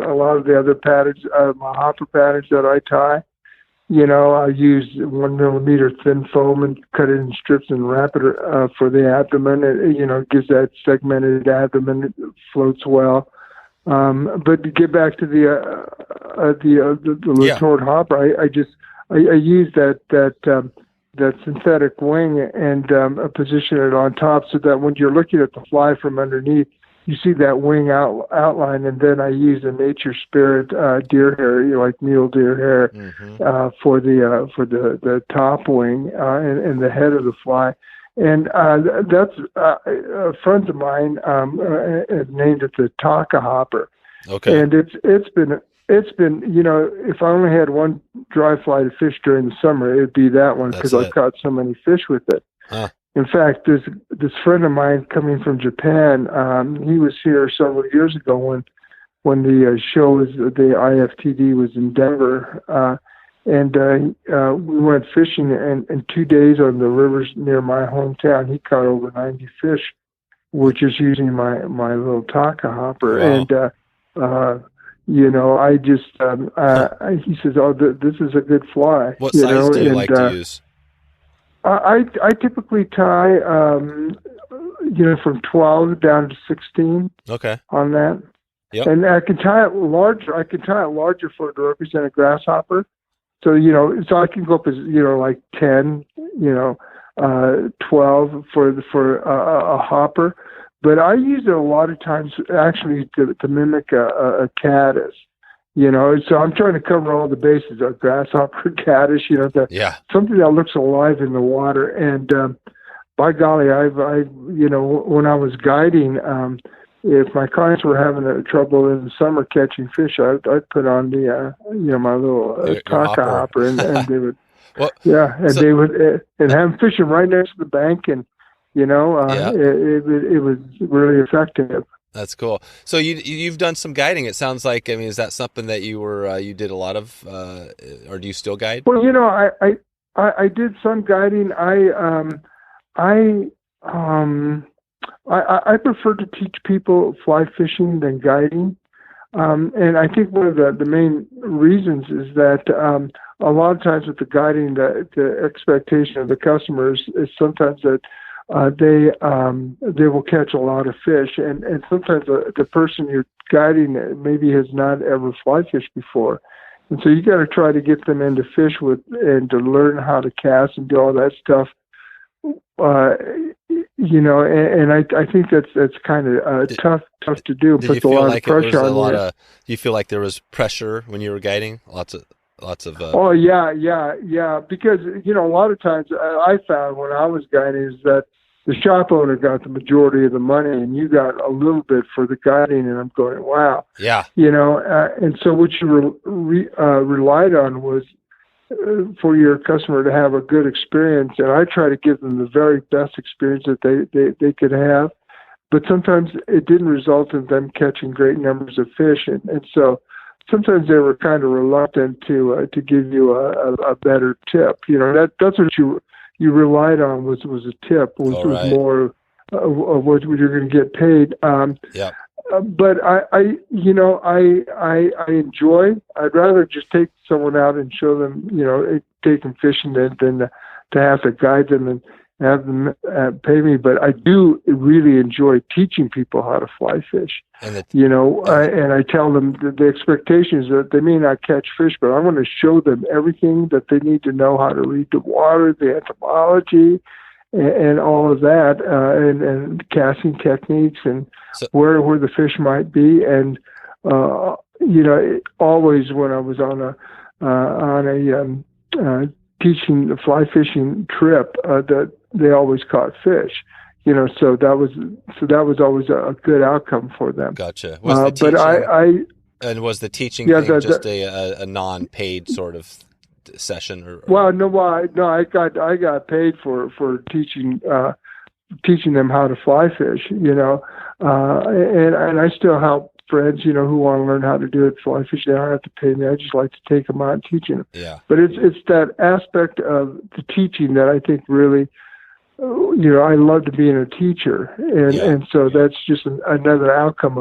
a lot of the other patterns, my hopper patterns that I tie. I use 1 millimeter thin foam and cut it in strips and wrap it for the abdomen. It gives that segmented abdomen. It floats well. But to get back to the Latord hopper, I use that synthetic wing and position it on top so that when you're looking at the fly from underneath, you see that wing outline, and then I use a nature spirit deer hair, like mule deer hair, for the top wing and the head of the fly. And that's friends of mine have named it the Taka hopper. Okay. And it's been if I only had one dry fly to fish during the summer, it'd be that one because I caught so many fish with it. Huh. In fact, this friend of mine coming from Japan, he was here several years ago when the show the IFTD was in Denver, and we went fishing, and in 2 days on the rivers near my hometown, he caught over 90 fish, which is using my little Taka hopper. Wow. And I just he says, "Oh, this is a good fly." What size do you like to use? I typically tie, from 12 down to 16. Okay. On that. Yep. And I can tie it larger. I can tie it larger for to represent a grasshopper. So so I can go up as like 10, 12 for a hopper. But I use it a lot of times actually to mimic a caddis. So I'm trying to cover all the bases, a grasshopper, caddis, something that looks alive in the water. And by golly, when I was guiding, if my clients were having trouble in the summer catching fish, I'd put on the my little Taka hopper, and they would, they would and have them fishing right next to the bank, and it was really effective. That's cool. So you've done some guiding. It sounds like. I mean, is that something that you did a lot of, or do you still guide? Well, I did some guiding. I prefer to teach people fly fishing than guiding, and I think one of the main reasons is that a lot of times with the guiding, the expectation of the customers is sometimes that they will catch a lot of fish, and sometimes the person you're guiding maybe has not ever fly fished before, and so you got to try to get them into fish and to learn how to cast and do all that stuff. And I think that's kind of tough to do. It puts a lot of pressure on you. Do you feel like there was pressure when you were guiding? Lots of. Oh yeah. Because a lot of times I found when I was guiding is that the shop owner got the majority of the money, and you got a little bit for the guiding. And I'm going, wow. Yeah. And so what you relied on was for your customer to have a good experience, and I try to give them the very best experience that they could have. But sometimes it didn't result in them catching great numbers of fish, and so sometimes they were kind of reluctant to give you a better tip. That's what you relied on was a tip, was more of what you're going to get paid. But I enjoy. I'd rather just take someone out and show them, take them fishing than to have to guide them and have them pay me. But I do really enjoy teaching people how to fly fish. And I tell them the expectation is that they may not catch fish, but I'm going to show them everything that they need to know how to read the water, the entomology, and all of that, and casting techniques, and where the fish might be, and always when I was on a teaching the fly fishing trip, that they always caught fish, so that was always a good outcome for them. Gotcha. Was the teaching thing just a non-paid sort of session? Or? Well, no, I got paid for teaching them how to fly fish, and I still help friends, who want to learn how to do it, fly fishing. They don't have to pay me. I just like to take them out and teach them. Yeah. But it's that aspect of the teaching that I think really, I love to being a teacher, and so that's just another outcome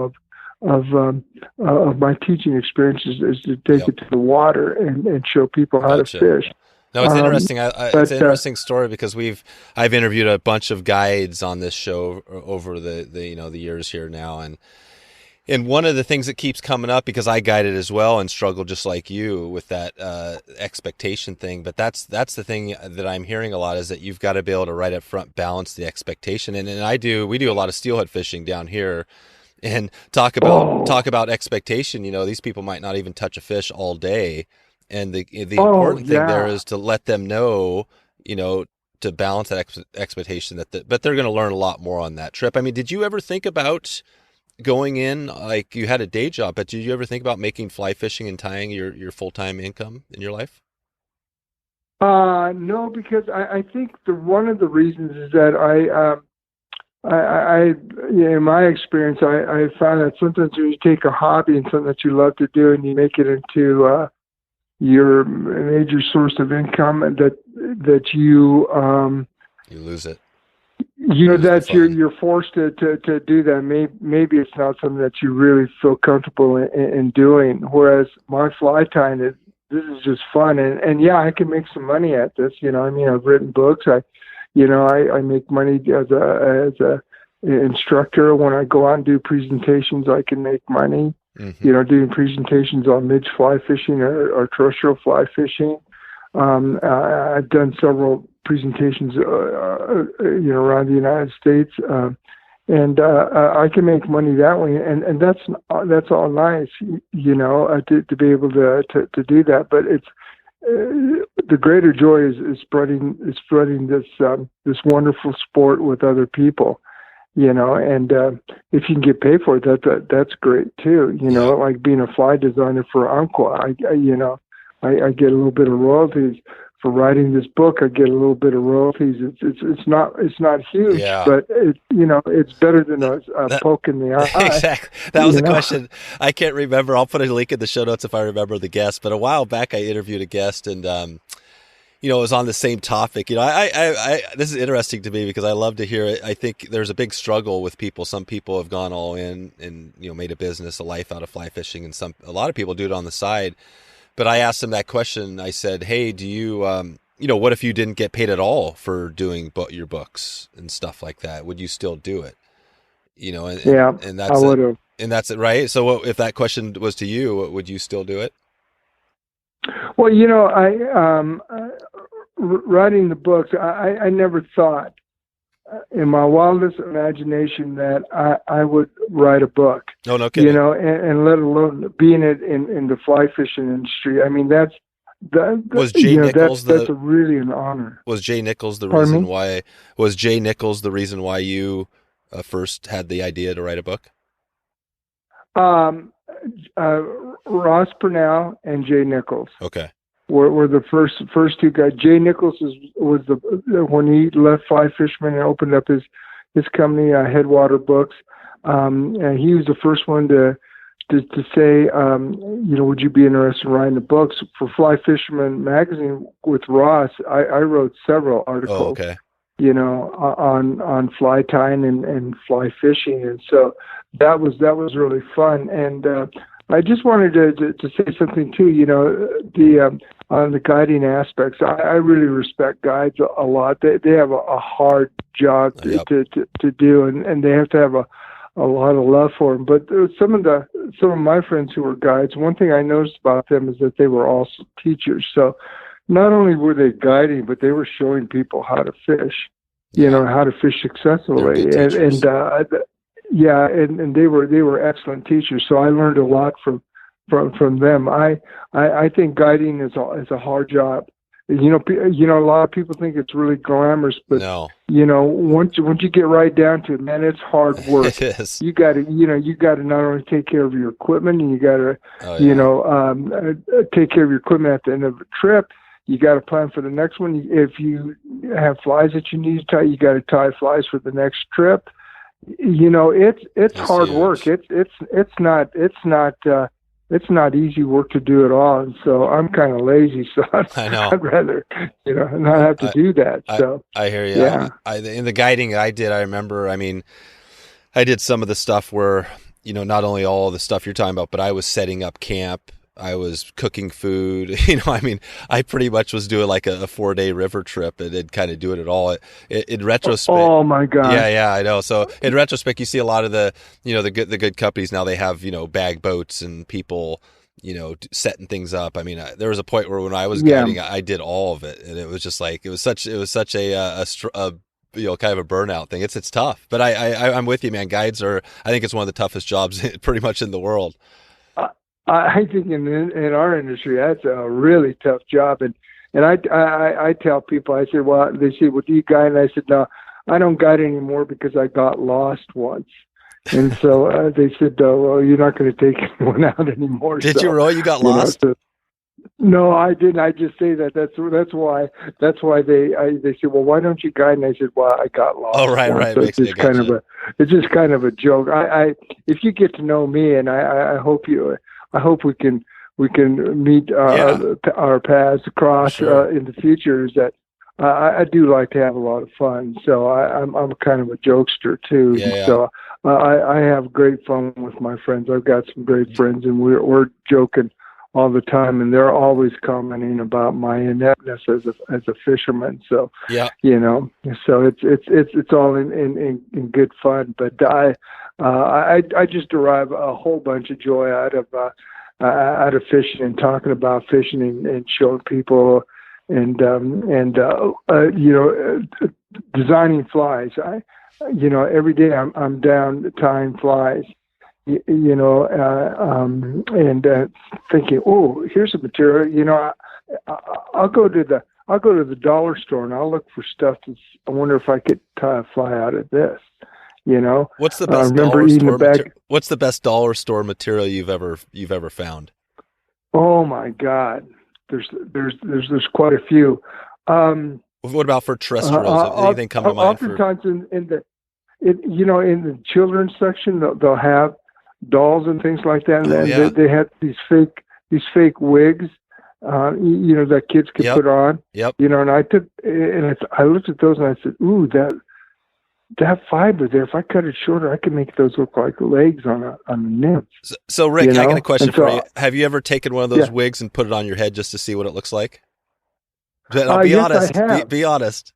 of my teaching experiences is to take it to the water and show people how to fish. No, it's interesting. It's an interesting story because I've interviewed a bunch of guides on this show over the years here now, and one of the things that keeps coming up, because I guided as well and struggled just like you with that expectation thing, but that's the thing that I'm hearing a lot, is that you've got to be able to right up front balance the expectation, and we do a lot of steelhead fishing down here, and talk about expectation. These people might not even touch a fish all day. And the important thing there is to let them know, to balance that expectation but they're going to learn a lot more on that trip. I mean, did you ever think about going in, like you had a day job, but did you ever think about making fly fishing and tying your full-time income in your life? No, because I think one of the reasons is that I in my experience, I found that sometimes when you take a hobby and something that you love to do and you make it into your major source of income, and that you lose it. That you're forced to do that. Maybe it's not something that you really feel comfortable in doing. Whereas my fly tying, this is just fun, and I can make some money at this. I've written books. I make money as a instructor. When I go out and do presentations, I can make money. Mm-hmm. Doing presentations on midge fly fishing or terrestrial fly fishing. I've done several presentations, around the United States, and I can make money that way, and that's all nice, to be able to do that. But it's the greater joy is spreading this wonderful sport with other people. And if you can get paid for it, that's great too. Like being a fly designer for Uncle, I get a little bit of royalties for writing this book. I get a little bit of royalties. It's not huge, but it's better than a poke in the eye. Exactly. That was a question. I can't remember. I'll put a link in the show notes if I remember the guest. But a while back, I interviewed a guest, and it was on the same topic. I this is interesting to me because I love to hear it. I think there's a big struggle with people. Some people have gone all in and, made a business, a life out of fly fishing, and a lot of people do it on the side. But I asked them that question. I said, hey, do you, what if you didn't get paid at all for doing your books and stuff like that? Would you still do it? And that's I would have. And that's it, right? So if that question was to you, would you still do it? Well, writing the books, I never thought in my wildest imagination that I would write a book. No kidding. And let alone being in the fly fishing industry. I mean, that was Jay Nichols that's really an honor. Was Jay Nichols the reason why? Was Jay Nichols the reason why you first had the idea to write a book? Ross Purnell and Jay Nichols. Okay. Were the first two guys. Jay Nichols was when he left Fly Fisherman and opened up his company, Headwaters Books. And he was the first one to say, would you be interested in writing the books for Fly Fisherman Magazine with Ross? I wrote several articles. Oh, okay. On fly tying and fly fishing, and so that was really fun. And I just wanted to say something too. On the guiding aspects, I really respect guides a lot. They have a hard job to do, and they have to have a lot of love for them. But some of my friends who were guides, one thing I noticed about them is that they were also teachers. So not only were they guiding, but they were showing people how to fish, how to fish successfully. And they were excellent teachers. So I learned a lot from them. I think guiding is a hard job. A lot of people think it's really glamorous, but no. Once you get right down to it, man, it's hard work. It is. You got to not only take care of your equipment, and you got to take care of your equipment at the end of the trip. You got to plan for the next one. If you have flies that you need to tie, you got to tie flies for the next trip. It's That's hard huge. work. It's not easy work to do at all. And so I'm kind of lazy, so I know. I'd rather, not have to do that. So I hear you. yeah. In the guiding I did, I remember, I mean, I did some of the stuff where, not only all the stuff you're talking about, but I was setting up camp. I was cooking food. I mean, I pretty much was doing like a 4-day river trip and then kind of doing it all. In retrospect. Oh my God. Yeah, I know. So in retrospect, you see a lot of the, the good companies now, they have, bag boats and people, setting things up. I mean, there was a point where when I was guiding, I did all of it, and it was just like, it was such a kind of a burnout thing. It's tough, but I'm with you, man. Guides are, I think it's one of the toughest jobs pretty much in the world. I think in our industry, that's a really tough job. And I tell people, I said, well, they say, well, do you guide? And I said, no, I don't guide anymore because I got lost once. And so they said, well, you're not going to take anyone out anymore. Did you really? You got lost? No, I didn't. I just say that. That's why they said, well, why don't you guide? And I said, well, I got lost. Oh, right. So it's just kind of a joke. If you get to know me, and I hope we can meet our paths across in the future. Is that I do like to have a lot of fun, so I'm kind of a jokester too. Yeah. So I have great fun with my friends. I've got some great friends, and we're joking all the time, and they're always commenting about my ineptness as a fisherman. So so it's all in good fun. But I just derive a whole bunch of joy out of fishing and talking about fishing and showing people and designing flies. Every day I'm down tying flies, and thinking, oh, here's a material. I'll go to the dollar store and I'll look for stuff I wonder if I could tie a fly out of this. What's the best dollar store What's the best dollar store material you've ever found? Oh my God, there's quite a few. What about for terrestrials? Anything come to mind? Oftentimes in the children's section, they'll have dolls and things like that, and they have these fake wigs, that kids can put on. Yep. And I looked at those and I said, ooh, that fiber there, if I cut it shorter, I can make those look like legs on a nymph. So Rick, I got a question for you. Have you ever taken one of those wigs and put it on your head just to see what it looks like? Be honest. Be honest.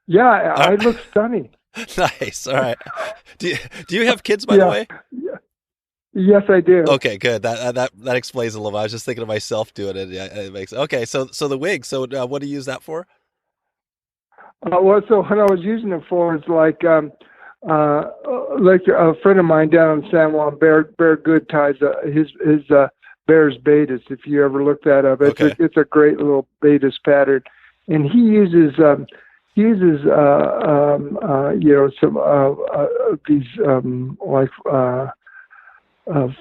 Yeah, I look stunning. Nice. All right. Do you have kids, by the way? Yes, I do. Okay, good. That explains a little bit. I was just thinking of myself doing it. Yeah, it makes okay. So the wig. So what do you use that for? So what I was using it for is like a friend of mine down in San Juan, Bear Good ties his bear's Betas. If you ever look that up, it's a great little Betas pattern, and he uses some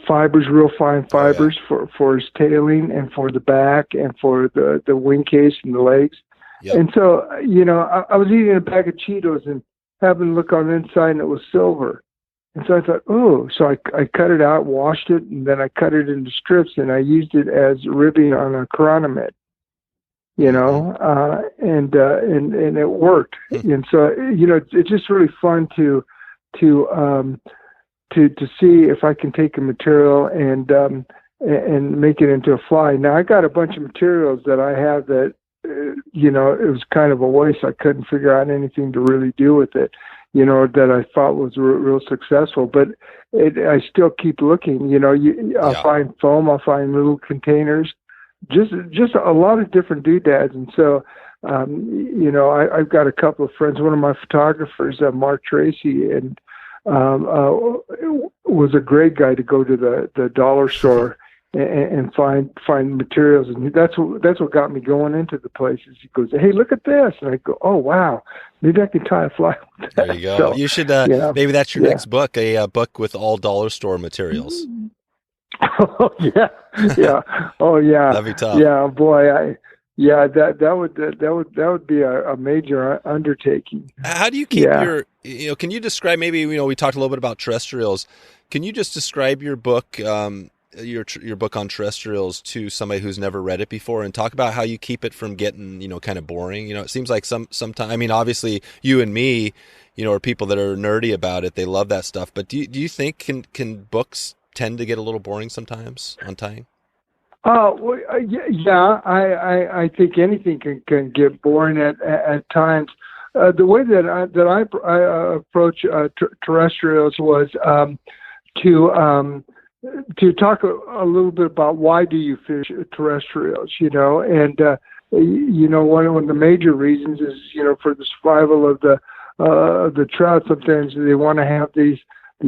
fibers, real fine fibers for his tailing and for the back and for the wing case and the legs. Yep. And so, I was eating a bag of Cheetos and having a look on the inside, and it was silver. And so I thought, oh, so I cut it out, washed it, and then I cut it into strips, and I used it as ribbing on a chironomid, and it worked. And so, it's just really fun to see if I can take a material and make it into a fly. Now, I got a bunch of materials that I have that, it was kind of a waste. I couldn't figure out anything to really do with it, that I thought was real successful. But I still keep looking. I'll find foam, I'll find little containers, just a lot of different doodads. And so, I've got a couple of friends. One of my photographers, Mark Tracy, and was a great guy to go to the dollar store and find materials, and that's what got me going into the places. He goes, "Hey, look at this," and I go, "Oh wow, maybe I can tie a fly with that." There you go. So, you should maybe that's your next book, a book with all dollar store materials. Oh yeah. Oh yeah. That'd be tough. Yeah, boy, Yeah, that would be a major undertaking. How do you keep can you describe, maybe, we talked a little bit about terrestrials. Can you just describe your book, your book on terrestrials to somebody who's never read it before, and talk about how you keep it from getting, kind of boring? It seems like sometimes, I mean, obviously you and me, are people that are nerdy about it. They love that stuff. But do you think can books tend to get a little boring sometimes on tying? Well, yeah. I think anything can get boring at times. The way that I approach terrestrials was to talk a little bit about why do you fish terrestrials, and one of the major reasons is for the survival of the trout. Sometimes they want to have these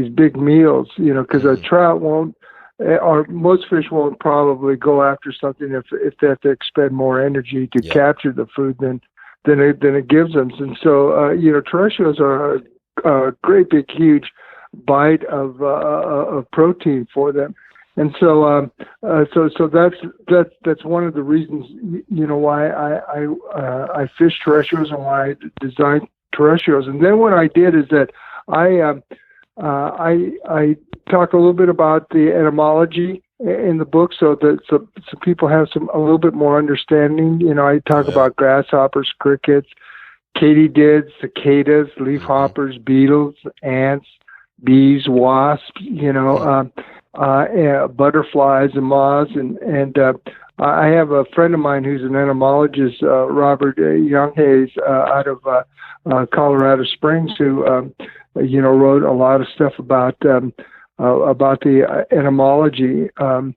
big meals, because a trout won't. Or most fish won't probably go after something if they have to expend more energy to capture the food than it gives them. And so terrestrials are a great big huge bite of protein for them. And so that's one of the reasons why I fish terrestrials and why I designed terrestrials. And then what I did is that I talk a little bit about the etymology in the book, so people have a little bit more understanding. I talk about grasshoppers, crickets, katydids, cicadas, leafhoppers, beetles, ants, bees, wasps. Butterflies and moths, and I have a friend of mine who's an entomologist, Robert Younghays, out of Colorado Springs, who wrote a lot of stuff about the etymology, and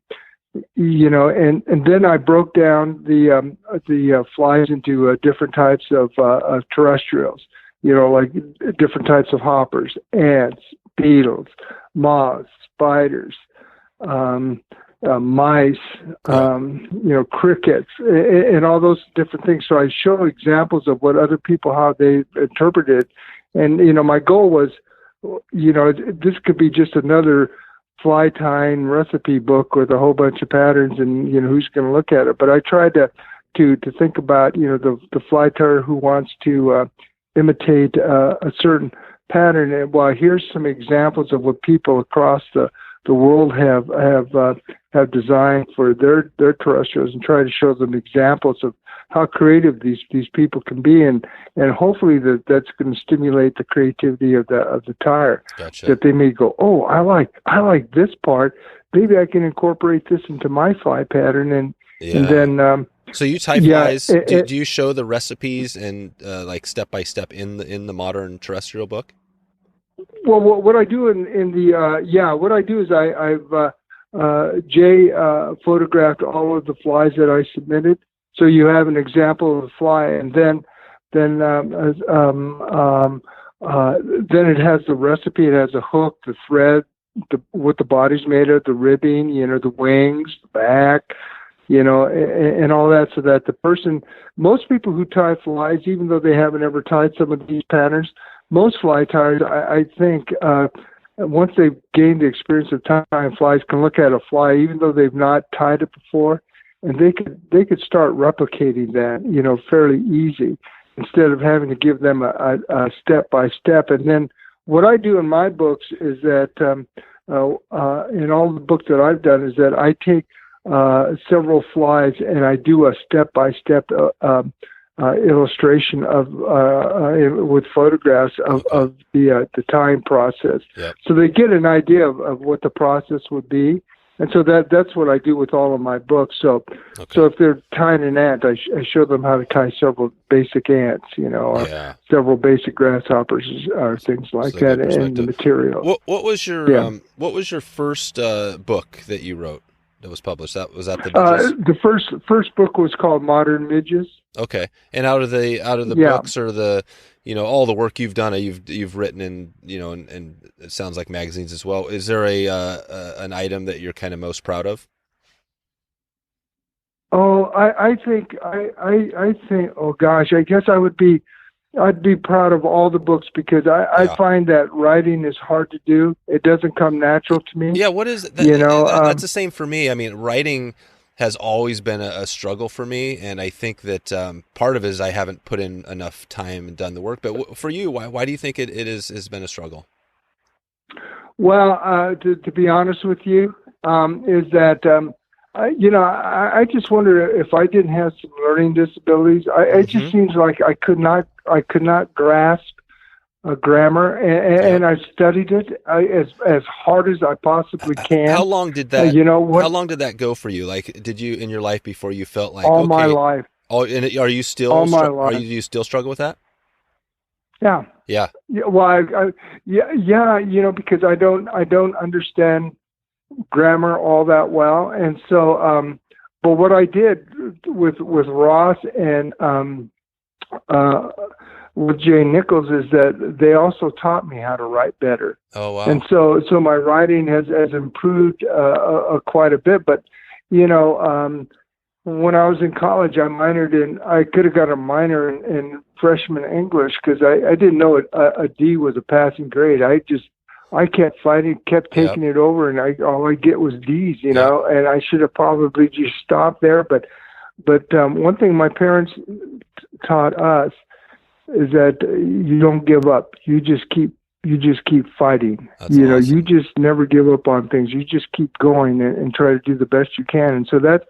then I broke down the flies into different types of terrestrials, like different types of hoppers, ants, beetles, moths, spiders, mice, crickets, and all those different things. So I show examples of what other people, how they interpret it. And, my goal was, this could be just another fly tying recipe book with a whole bunch of patterns, and, who's going to look at it. But I tried to think about, the fly tyer who wants to imitate a certain pattern. And here's some examples of what people across the world have designed for their terrestrials, and try to show them examples of how creative these people can be, and hopefully that's going to stimulate the creativity of the tyer. Gotcha. That they may go, oh, I like this part. Maybe I can incorporate this into my fly pattern, and then. So you tie flies. Do you show the recipes and like step by step in the modern terrestrial book? Well, what I do what I do is I've Jay photographed all of the flies that I submitted. So you have an example of the fly, and then it has the recipe. It has a hook, the thread, what the body's made of, the ribbing, the wings, the back, and all that, so that most people who tie flies, even though they haven't ever tied some of these patterns, most fly tyers, I think, once they've gained the experience of tying flies, can look at a fly, even though they've not tied it before, and they could start replicating that, fairly easy, instead of having to give them a step by step. And then what I do in my books is that, in all the books that I've done, is that I take several flies and I do a step by step illustration with photographs of the tying process. Yep. So they get an idea of what the process would be. And so that's what I do with all of my books. So if they're tying an ant, I show them how to tie several basic ants, or several basic grasshoppers, or things like that, and the material. What was your first book that you wrote that was published? Was that the midges? The first book was called Modern Midges. Okay, and out of the books, or the all the work you've done, you've written in and it sounds like magazines as well. Is there an item that you're kind of most proud of? Oh, I think oh gosh, I guess I'd be proud of all the books, because I find that writing is hard to do. It doesn't come natural to me. Yeah, what is that? That's the same for me. I mean, writing, has always been a struggle for me, and I think that part of it is I haven't put in enough time and done the work. But for you, why do you think it has been a struggle? Well, to be honest with you, is that I just wonder if I didn't have some learning disabilities. It just seems like I could not grasp grammar, and I studied it as hard as I possibly can. How long did that? How long did that go for you? Like, did you in your life before you felt like all my life? Oh, and are you still? All my life. Do you still struggle with that? Yeah. Yeah. Well, because I don't understand grammar all that well, and so but what I did with Ross and with Jay Nichols is that they also taught me how to write better. Oh wow! And so my writing has improved quite a bit. But when I was in college, I could have got a minor in freshman English because I didn't know a D was a passing grade. I kept fighting, kept taking it over, and all I get was D's, and I should have probably just stopped there. But one thing my parents taught us is that you don't give up. You just keep fighting. That's awesome. You just never give up on things. You just keep going and try to do the best you can. And so that's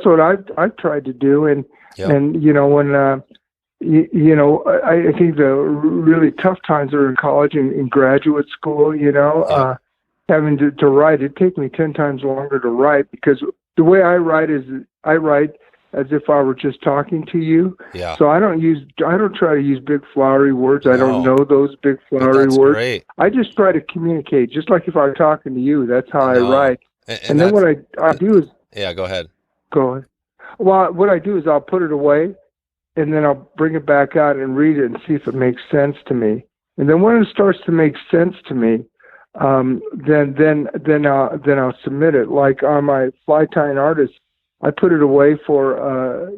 what I've tried to do. And when I think the really tough times are in college and in graduate school. Having to write, it takes me 10 times longer to write because the way I write is I write as if I were just talking to you. Yeah. So I don't try to use big flowery words. I don't know those big flowery words. Great. I just try to communicate, just like if I were talking to you. That's how I write. And then what I do is... Yeah, go ahead. Go ahead. Well, what I do is I'll put it away, and then I'll bring it back out and read it and see if it makes sense to me. And then when it starts to make sense to me, then I'll submit it. Like on my fly tying artist, I put it away for a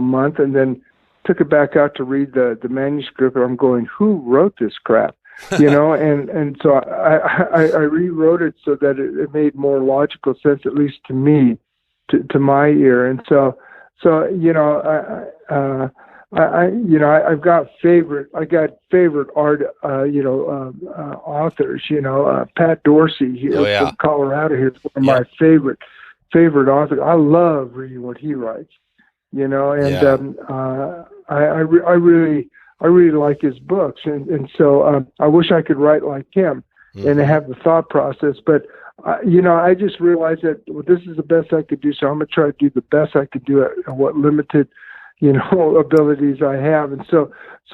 month, and then took it back out to read the manuscript. And I'm going, who wrote this crap? And so I rewrote it so that it made more logical sense, at least to me, to my ear. And so I've got favorite art, authors, Pat Dorsey here from Colorado here is one of my favorite authors. I love reading what he writes, and I really like his books. And so I wish I could write like him and have the thought process, but I just realized that this is the best I could do. So I'm going to try to do the best I could do at what limited, abilities I have. And so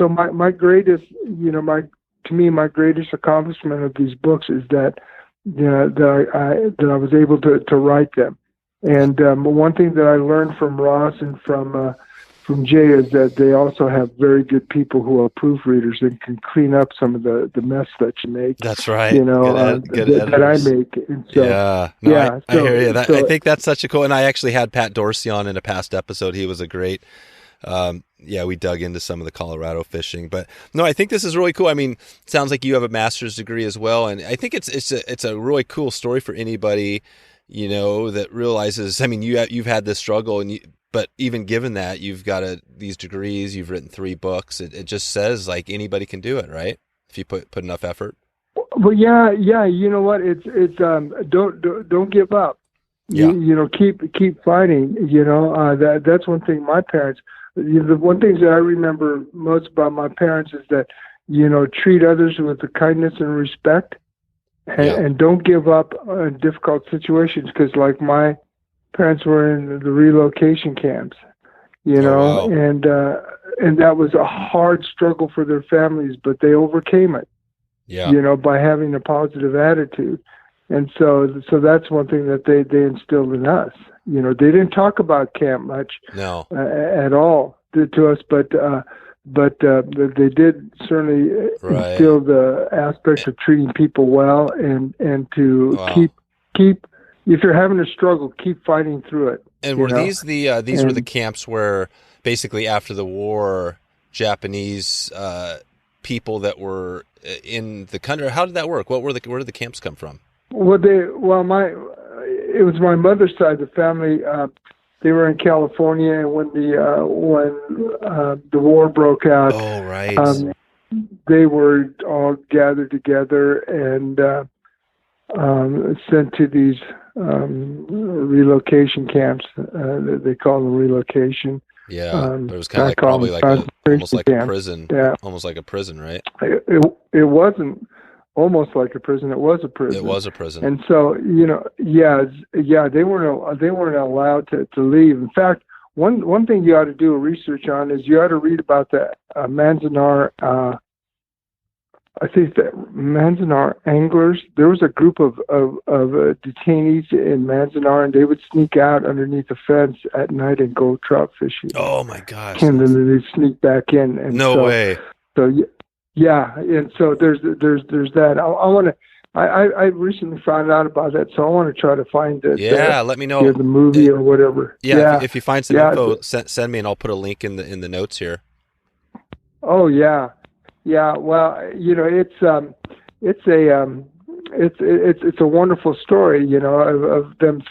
my greatest, my greatest accomplishment of these books is that, that I was able to write them. And one thing that I learned from Ross and from Jay is that they also have very good people who are proofreaders and can clean up some of the mess that you make. That's right. That I make. And so, I hear you. I think that's such a cool. And I actually had Pat Dorsey on in a past episode. He was a great. We dug into some of the Colorado fishing, but no, I think this is really cool. I mean, it sounds like you have a master's degree as well, and I think it's a really cool story for anybody, that realizes. I mean, you've had this struggle, but even given that, you've got these degrees, you've written 3 books. It just says like anybody can do it, right? If you put enough effort. Well, yeah. You know what? It's don't give up. Yeah. Keep fighting. That's one thing my parents. The one thing that I remember most about my parents is that treat others with the kindness and respect, and don't give up in difficult situations. Because like my parents were in the relocation camps, and that was a hard struggle for their families, but they overcame it. Yeah. By having a positive attitude. And so that's one thing that they instilled in us. They didn't talk about camp much, at all to us, but they did certainly instill the aspect of treating people well and to keep. If you're having a struggle, keep fighting through it. And were these were the camps where basically after the war, Japanese people that were in the country? How did that work? Where did the camps come from? It was my mother's side of the family. they were in California, and when the war broke out, Oh, right. They were all gathered together and sent to these relocation camps. They call them relocation. Yeah, but it was kind of like probably like almost like a prison. Yeah, almost like a prison, right? It wasn't almost like a prison. It was a prison. It was a prison. And so, they weren't allowed to leave. In fact, one thing you ought to do research on is you ought to read about the Manzanar. I think that Manzanar anglers. There was a group of detainees in Manzanar, and they would sneak out underneath the fence at night and go trout fishing. Oh my gosh! And then they sneak back in. And no way. So yeah, and so there's that. I want to. I recently found out about that, so I want to try to find it. Let me know. The movie or whatever. If you find some info, send me, and I'll put a link in the notes here. Oh yeah. Yeah, well, it's a wonderful story, of them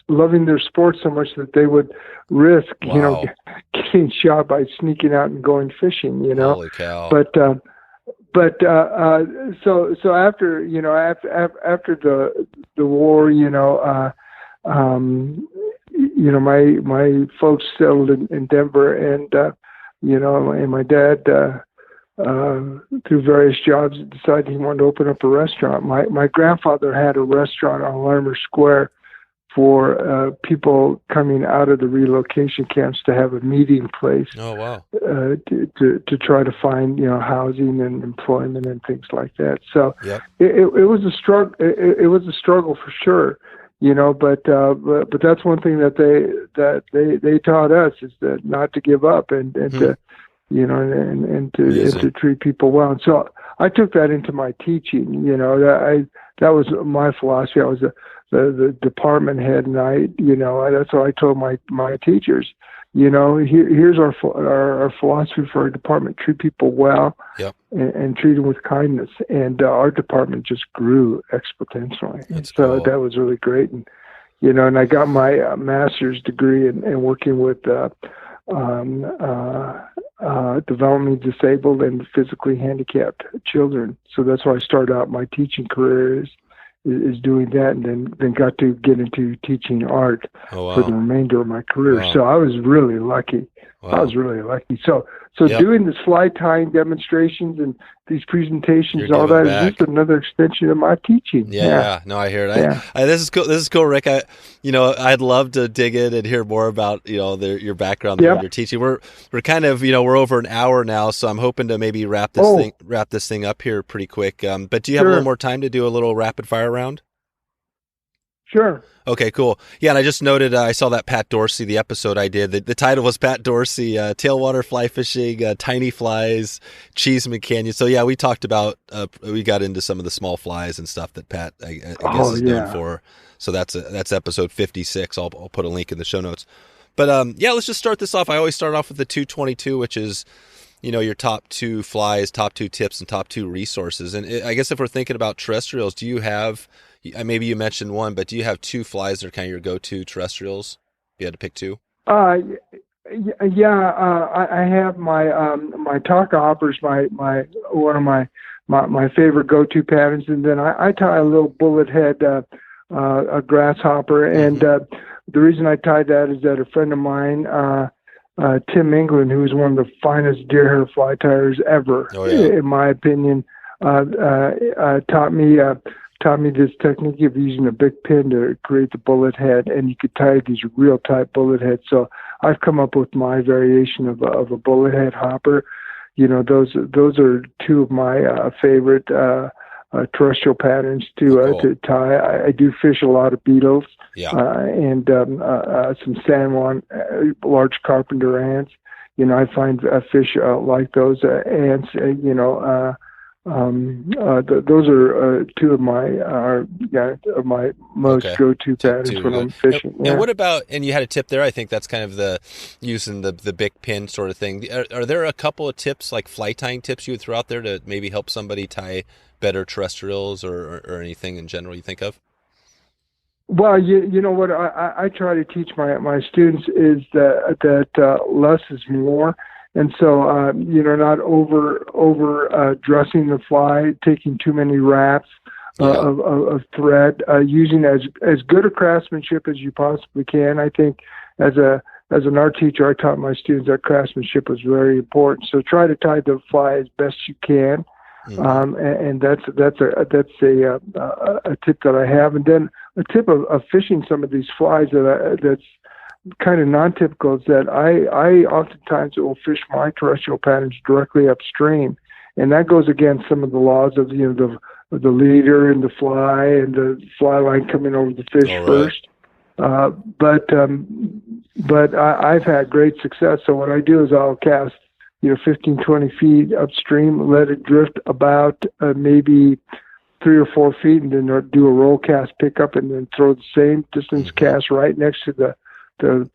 loving their sport so much that they would risk, getting shot by sneaking out and going fishing, Holy cow! But so after the war, my folks settled in Denver, and and my dad. Through various jobs, decided he wanted to open up a restaurant. My grandfather had a restaurant on Larimer Square for people coming out of the relocation camps to have a meeting place. Oh wow! To try to find housing and employment and things like that. So yep. it was a struggle. It was a struggle for sure. But that's one thing that they taught us is that not to give up and to. And to treat people well. And so I took that into my teaching. That was my philosophy. I was the department head, and that's what I told my teachers. Here's our philosophy for our department: treat people well, yep. and treat them with kindness. And our department just grew exponentially. That's so cool. That was really great. And and I got my master's degree in working with. Developmentally disabled and physically handicapped children. So that's why I started out my teaching career is doing that, and then got to get into teaching art for the remainder of my career. Wow. So I was really lucky. Wow. I was really lucky. So yep. Doing the fly tying demonstrations and these presentations, all that is just another extension of my teaching. Yeah. No, I hear it. Yeah. This is cool. This is cool, Rick. I'd love to dig in and hear more about your background, yep. your teaching. We're kind of we're over an hour now, so I'm hoping to maybe wrap this thing up here pretty quick. But do you have a little more time to do a little rapid fire round? Sure. Okay, cool. Yeah, and I just noted, I saw that Pat Dorsey, the episode I did. The title was Pat Dorsey, Tailwater Fly Fishing, Tiny Flies, Cheeseman Canyon. So yeah, we talked about, we got into some of the small flies and stuff that Pat, I guess, is known for. So that's episode 56. I'll put a link in the show notes. But let's just start this off. I always start off with the 222, which is, your top 2 flies, top 2 tips, and top 2 resources. And I guess if we're thinking about terrestrials, do you have, maybe you mentioned one, but do you have 2 flies that are kind of your go-to terrestrials? If you had to pick 2? I have my Taka hoppers, my one of my favorite go-to patterns, and then I tie a little bullet head, a grasshopper, and the reason I tied that is that a friend of mine, Tim England, who is one of the finest deer hair fly tiers ever, in my opinion, taught me this technique of using a big pin to create the bullet head, and you could tie these real tight bullet heads. So I've come up with my variation of a bullet head hopper. Those are 2 of my favorite terrestrial patterns to tie. I do fish a lot of beetles, and some San Juan large carpenter ants. I find fish like those ants. Those are 2 of my most go-to patterns when I'm fishing. And what about? And you had a tip there. I think that's kind of the using the big pin sort of thing. Are there a couple of tips, like fly tying tips, you would throw out there to maybe help somebody tie better terrestrials or anything in general you think of? Well, you know what I try to teach my students is that less is more, and so not over dressing the fly, taking too many wraps of thread, using as good a craftsmanship as you possibly can. I think as an art teacher, I taught my students that craftsmanship was very important. So try to tie the fly as best you can. And that's a tip that I have. And then a tip of fishing some of these flies that's kind of non-typical is that I oftentimes will fish my terrestrial patterns directly upstream, and that goes against some of the laws of the leader and the fly and the fly line coming over the fish first. But I've had great success. So what I do is I'll cast 15, 20 feet upstream, let it drift about maybe 3 or 4 feet, and then do a roll cast pickup, and then throw the same distance cast right next to the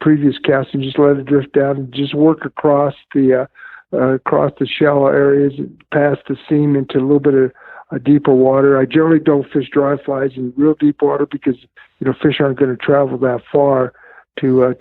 previous cast, and just let it drift down, and just work across the shallow areas, past the seam into a little bit of deeper water. I generally don't fish dry flies in real deep water because fish aren't going to travel that far to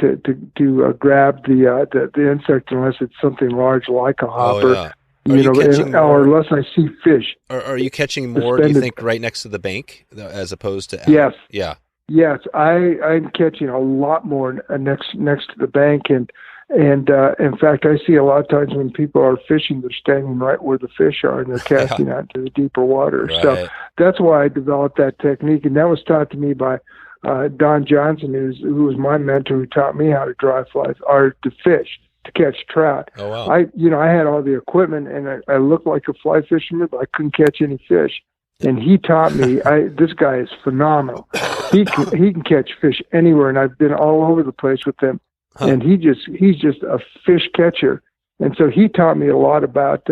grab the insect unless it's something large like a hopper. Or unless I see fish. Are you catching more, do you think, right next to the bank as opposed to? Yes. Yeah. Yes, I'm catching a lot more next to the bank, and in fact, I see a lot of times when people are fishing, they're standing right where the fish are, and they're casting out to the deeper water. Right. So that's why I developed that technique, and that was taught to me by Don Johnson, who was my mentor, who taught me how to dry flies or to fish, to catch trout. Oh, wow. I had all the equipment, and I looked like a fly fisherman, but I couldn't catch any fish. And he taught me. This guy is phenomenal. He can catch fish anywhere, and I've been all over the place with him. And he's just a fish catcher. And so he taught me a lot about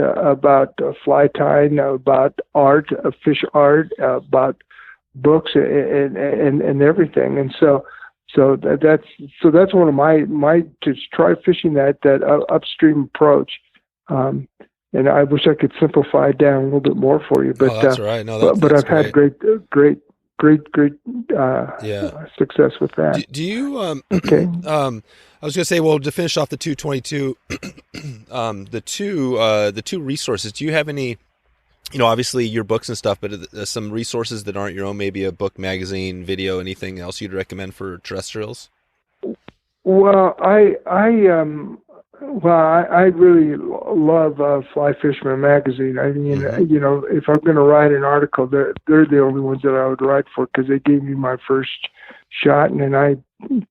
fly tying, about art, fish art, about books and everything. And so that's one of my to try fishing that upstream approach. And I wish I could simplify it down a little bit more for you, but that's right. No, but I've had great success with that. Do you? Okay. I was going to say, well, to finish off the 222, the two resources. Do you have any? Obviously your books and stuff, but some resources that aren't your own. Maybe a book, magazine, video, anything else you'd recommend for terrestrials? Well, I really love Fly Fisherman Magazine. I mean, if I'm going to write an article, they're the only ones that I would write for because they gave me my first shot, and I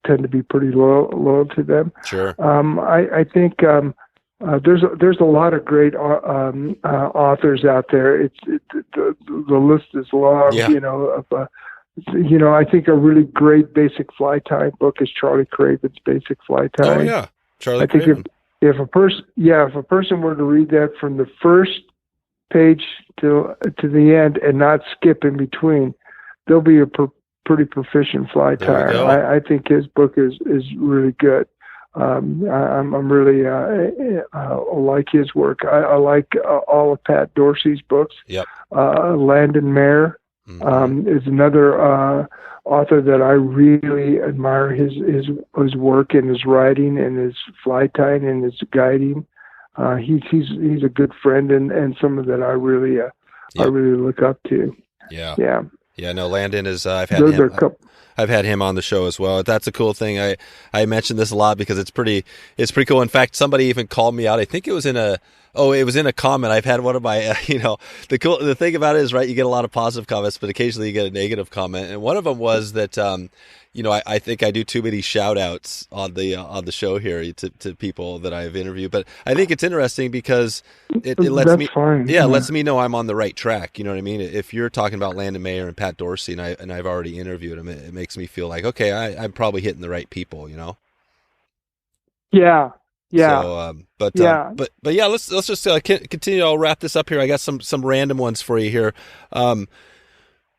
tend to be pretty loyal to them. Sure. I think there's a lot of great authors out there. The list is long. Yeah. I think a really great basic fly tying book is Charlie Craven's Basic Fly Tying. Oh yeah, Charlie I think Craven. If a person were to read that from the first page to the end and not skip in between, they'll be a pretty proficient fly tyer. I think his book is really good. I'm really like his work. I like all of Pat Dorsey's books. Yep. Landon Mayer is another author that I really admire his work and his writing and his fly tying and his guiding. He's a good friend and someone that I really look up to. Yeah. No, Landon is. I've had him on the show as well. That's a cool thing. I mentioned this a lot because it's pretty cool. In fact, somebody even called me out. I think it was in a comment. I've had one of my, the thing about it is, right, you get a lot of positive comments, but occasionally you get a negative comment. And one of them was that, I think I do too many shout outs on the show here to people that I've interviewed. But I think it's interesting because it lets That's me, fine. lets me know I'm on the right track. You know what I mean? If you're talking about Landon Mayer and Pat Dorsey and I've already interviewed them, it makes me feel like, okay, I'm probably hitting the right people, Yeah. Yeah. So, but yeah, let's just continue. I'll wrap this up here. I got some random ones for you here.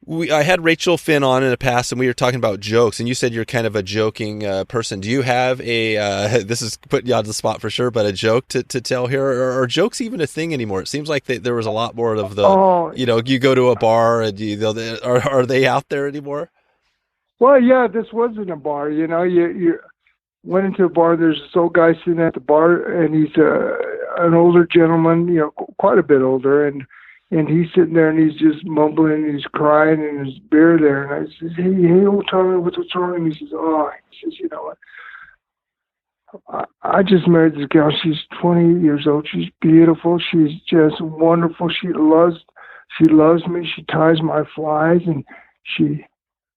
I had Rachel Finn on in the past, and we were talking about jokes, and you said you're kind of a joking person. Do you have this is putting you on the spot for sure, but a joke to tell here? Or are jokes even a thing anymore? It seems like there was a lot more of the, you go to a bar, and are they out there anymore? Well, yeah, this wasn't a bar. You went into a bar. There's this old guy sitting at the bar, and he's an older gentleman, quite a bit older, and he's sitting there and he's just mumbling and he's crying and there's beer there. And I says, hey, old Tommy, what's wrong? And he says, he says, you know what? I just married this girl. She's 20 years old. She's beautiful. She's just wonderful. She loves me. She ties my flies and she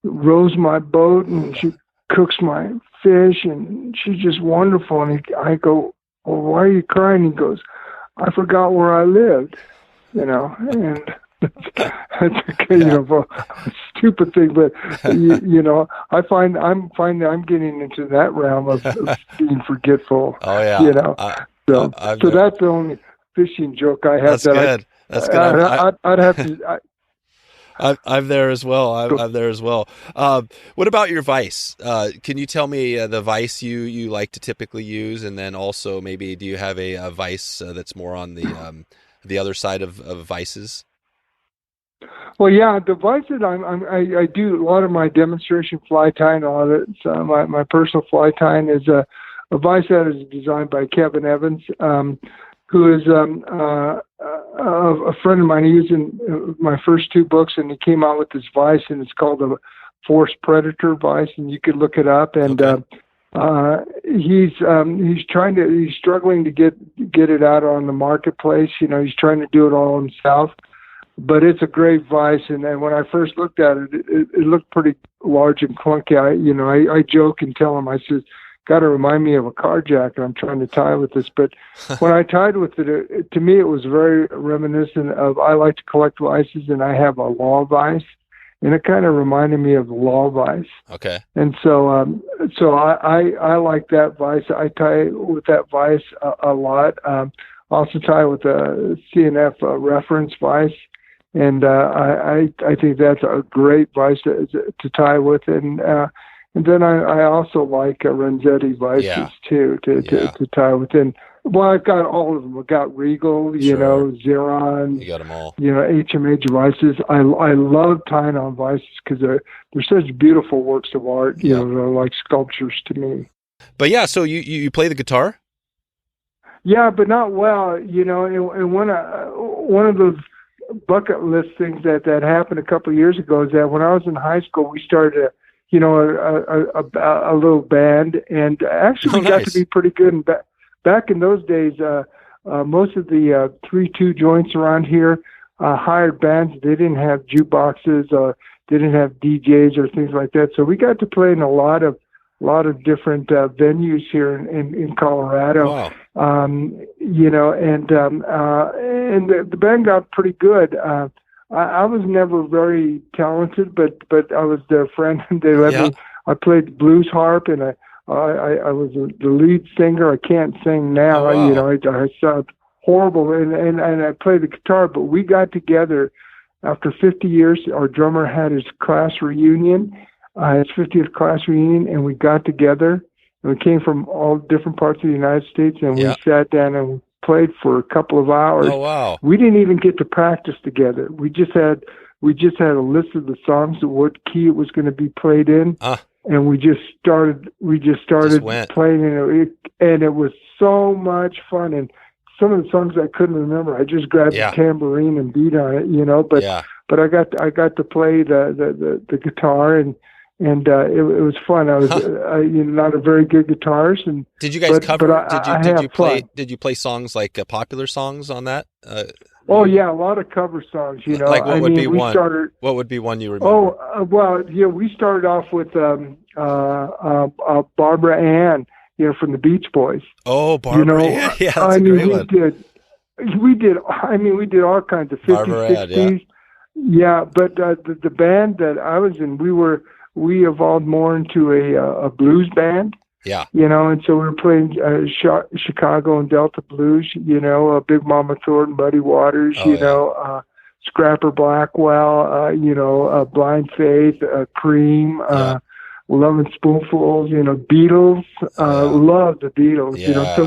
rows my boat and she cooks my fish and she's just wonderful. And I go, well, why are you crying? He goes, I forgot where I lived, and that's a stupid thing, but I'm getting into that realm of being forgetful. Oh yeah. So that's the only fishing joke I have. That's good. I'd have to. I'm there as well. I'm there as well. What about your vise? Can you tell me the vise you like to typically use, and then also maybe do you have a vise that's more on the other side of vices? Well, yeah, the vise that I do a lot of my demonstration fly tying. A lot of it. So my personal fly tying is a vise that is designed by Kevin Evans, who is a friend of mine. He was in my first two books, and he came out with this vise, and it's called a Force Predator vise, and you could look it up. And he's struggling to get it out on the marketplace. He's trying to do it all himself, but it's a great vise. And then when I first looked at it, it looked pretty large and clunky. I joke and tell him, I said, got to remind me of a carjacker I'm trying to tie with this. But when I tied with it, to me, it was very reminiscent of, I like to collect vices, and I have a law vice, and it kind of reminded me of the law vice. Okay. And so I like that vice. I tie with that vice a lot. Also tie with a CNF reference vice. And I think that's a great vice to tie with. And then I also like Renzetti vices too to tie within. Well, I've got all of them. I've got Regal, Xeron. You got them all. HMH vices. I love tying on vices because they're such beautiful works of art. They're like sculptures to me. But yeah, so you play the guitar? Yeah, but not well. And one of those bucket list things that happened a couple of years ago is that when I was in high school, we started a little band, and actually we got to be pretty good. And back in those days, most of the 3-2 joints around here hired bands. They didn't have jukeboxes, they didn't have DJs or things like that. So we got to play in a lot of different venues here in Colorado. Wow. And the band got pretty good. I was never very talented, but I was their friend, and they let me. I played blues harp, and I was the lead singer. I can't sing now. Oh, wow. I sound horrible, and I played the guitar. But we got together after 50 years. Our drummer had his class reunion, his 50th class reunion, and we got together. And we came from all different parts of the United States, and we sat down and played for a couple of hours. Oh wow! We didn't even get to practice together. We just had a list of the songs, what key it was going to be played in, and we just started playing, and it was so much fun. And some of the songs I couldn't remember. I just grabbed the tambourine and beat on it, But I got to play the guitar, and it was fun. I was not a very good guitarist, and did you guys cover? But did you play songs like popular songs on that? A lot of cover songs. Like what would be one? What would be one you remember? We started off with Barbara Ann, from the Beach Boys. Oh, Barbara Ann. Yeah, that's a great one. We did all kinds of 50s, 60s. Yeah, but the band that I was in, we evolved more into a blues band. Yeah. And so we were playing Chicago and Delta blues, Big Mama Thornton, Muddy Waters, Scrapper Blackwell, Blind Faith, Cream, Love and Spoonfuls, Beatles, loved the Beatles, So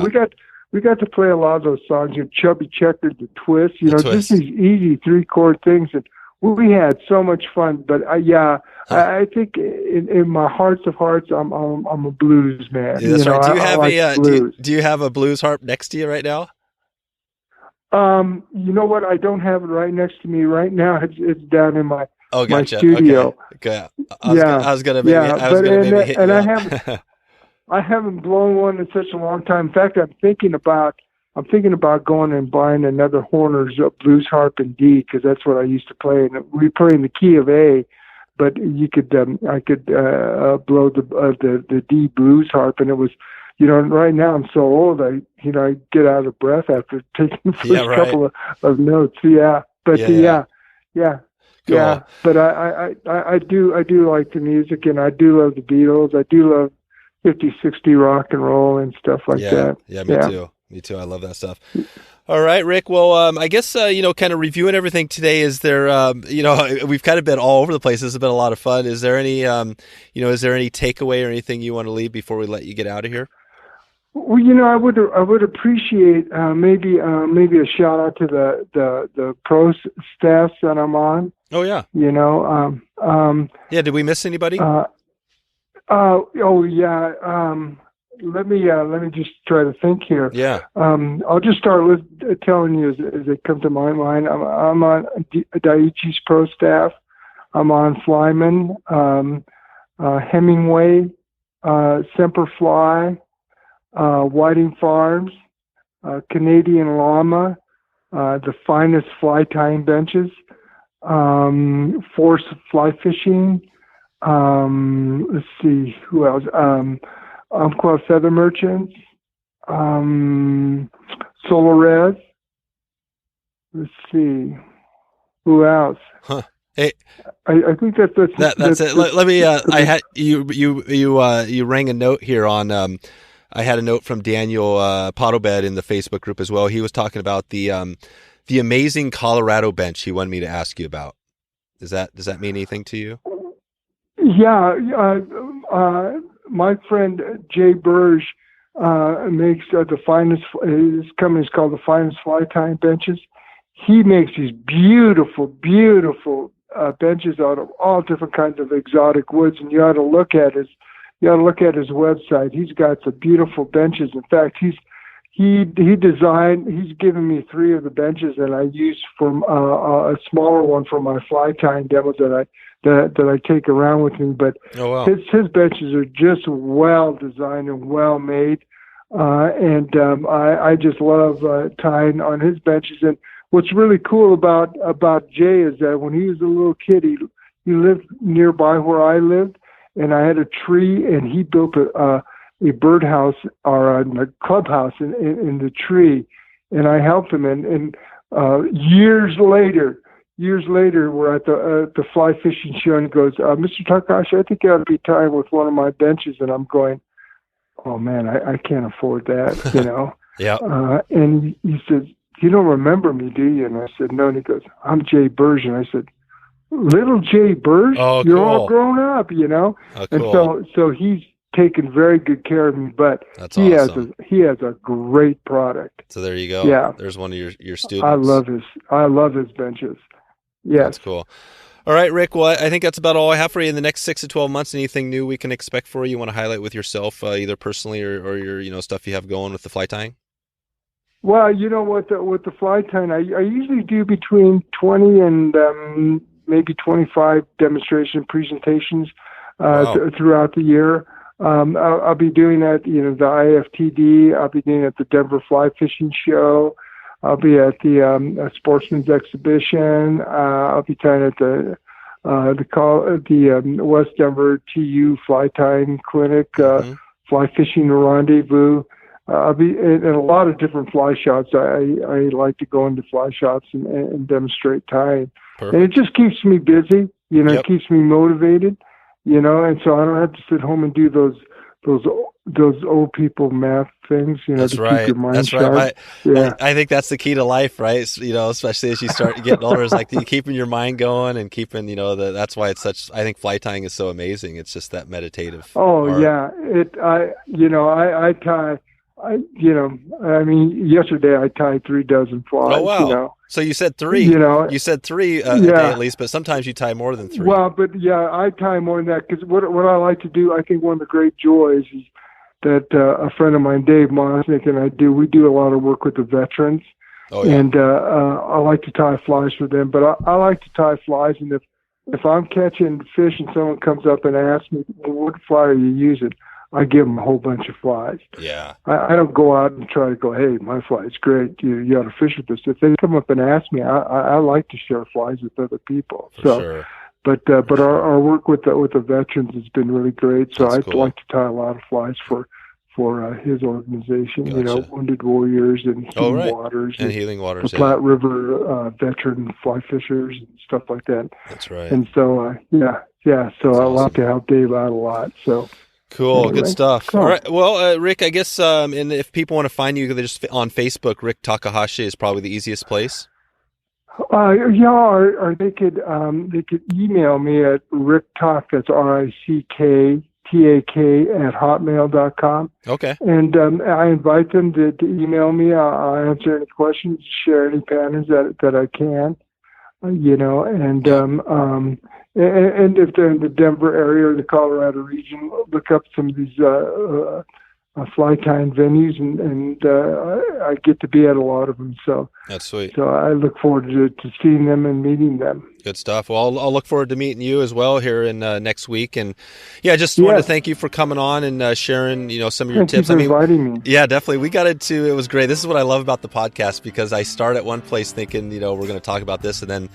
we got to play a lot of those songs, Chubby Checker, The Twist, just these easy 3-chord things. And We had so much fun, but I think in my hearts of hearts, I'm a blues man. Yeah, that's right. Do you have blues. do you have a blues harp next to you right now? You know what? I don't have it right next to me right now. It's down in my my studio. Okay. I was gonna maybe hit you up. I haven't blown one in such a long time. In fact, I'm thinking about going and buying another Horner's blues harp in D, because that's what I used to play. And we play in the key of A, but I could blow the D blues harp, and it was, right now I'm so old, I get out of breath after taking the first couple of notes. Yeah, but yeah. Cool. But I do like the music, and I do love the Beatles. I do love 50, 60 rock and roll and stuff like that. Yeah, me too. Me too. I love that stuff. All right, Rick. Well, I guess, kind of reviewing everything today, is there, we've kind of been all over the place. This has been a lot of fun. Is there any, is there any takeaway or anything you want to leave before we let you get out of here? Well, I would appreciate maybe a shout out to the pro staffs that I'm on. Oh yeah. Yeah. Did we miss anybody? Let me just try to think here. Yeah. I'll just start with telling you as they come to my mind. I'm on Daiichi's pro staff. I'm on Flyman, Hemingway, Semper Fly, Whiting Farms, Canadian Llama, the finest fly tying benches, Force Fly Fishing. Let's see, who else? Umpqua Feather Merchants, Solar Res. Let's see, who else? Huh. Hey, I think that's it. Let me. I had you rang a note here on. I had a note from Daniel Potobed in the Facebook group as well. He was talking about the amazing Colorado bench. He wanted me to ask you about. Does that mean anything to you? Yeah, my friend Jay Burge makes the finest. His company is called the Finest Fly Tying Benches. He makes these beautiful, beautiful benches out of all different kinds of exotic woods, and you ought to look at his website. He's got some beautiful benches. In fact, he's given me 3 of the benches that I use from a smaller one for my fly tying demos that I take around with me. But his benches are just well designed and well made, and I just love tying on his benches. And what's really cool about Jay is that when he was a little kid, he lived nearby where I lived, and I had a tree, and he built a birdhouse or a clubhouse in the tree, and I helped him. And years later, we're at the fly fishing show, and he goes, "Mr. Takahashi, I think you ought to be tying with one of my benches." And I'm going, "Oh man, I can't afford that," Yeah. And he says, "You don't remember me, do you?" And I said, "No." And he goes, "I'm Jay Burge." And I said, "Little Jay Burge? Oh, You're cool. all grown up, Oh, cool. And so he's taken very good care of me, but That's he awesome. has a great product. So there you go. Yeah. There's one of your students. I love his benches. Yes. That's cool. All right, Rick. Well, I think that's about all I have for you in the next 6 to 12 months. Anything new we can expect for you? Want to highlight with yourself, either personally or your stuff you have going with the fly tying? Well, with the fly tying, I usually do between 20 and maybe 25 demonstration presentations throughout the year. I'll be doing that, the IFTD. I'll be doing it at the Denver Fly Fishing Show. I'll be at the Sportsman's Exhibition. I'll be tying at the West Denver TU Fly Tying Clinic, Fly Fishing Rendezvous. I'll be in a lot of different fly shops. I like to go into fly shops and demonstrate tying. Perfect. And it just keeps me busy. Yep. It keeps me motivated. And so I don't have to sit home and do those old people math things. That's to right. Keep your mind That's sharp. right. Yeah. I think that's the key to life, right? Especially as you start getting older, is like keeping your mind going and keeping, that's why it's such. I think fly tying is so amazing. It's just that meditative. Oh art. yeah. I tie yesterday I tied 3 dozen flies. Oh, wow. So you said 3. You said 3 a day at least, but sometimes you tie more than 3. Well, but I tie more than that because what I like to do, I think one of the great joys is that a friend of mine, Dave Mosnick, and we do a lot of work with the veterans. Oh, yeah. And I like to tie flies for them, but I like to tie flies, and if I'm catching fish and someone comes up and asks me, well, what fly are you using? I give them a whole bunch of flies. Yeah. I don't go out and try to go, hey, my fly is great. You ought to fish with this. If they come up and ask me, I like to share flies with other people. For sure. But our work with the veterans has been really great. So I'd like to tie a lot of flies for his organization. Gotcha. Wounded Warriors and Healing Waters and Healing Waters, the Platte River veteran fly fishers and stuff like that. That's right. And so So I like to help Dave out a lot. So. Cool. Anyway, good stuff. cool. All right. Well, Rick, I guess, and if people want to find you, they're just on Facebook. Rick Takahashi is probably the easiest place. Or they could email me at ricktalk, that's RICKTAK @hotmail.com. Okay. And I invite them to email me. I'll answer any questions, share any patterns that I can. And if they're in the Denver area or the Colorado region, look up some of these fly tying venues, and I get to be at a lot of them. So that's sweet. So I look forward to seeing them and meeting them. Good stuff. Well, I'll look forward to meeting you as well here in next week. And just wanted to thank you for coming on and sharing, some of your tips. Thank you for inviting me. Yeah, definitely. We got into it was great. This is what I love about the podcast, because I start at one place thinking, we're going to talk about this, and then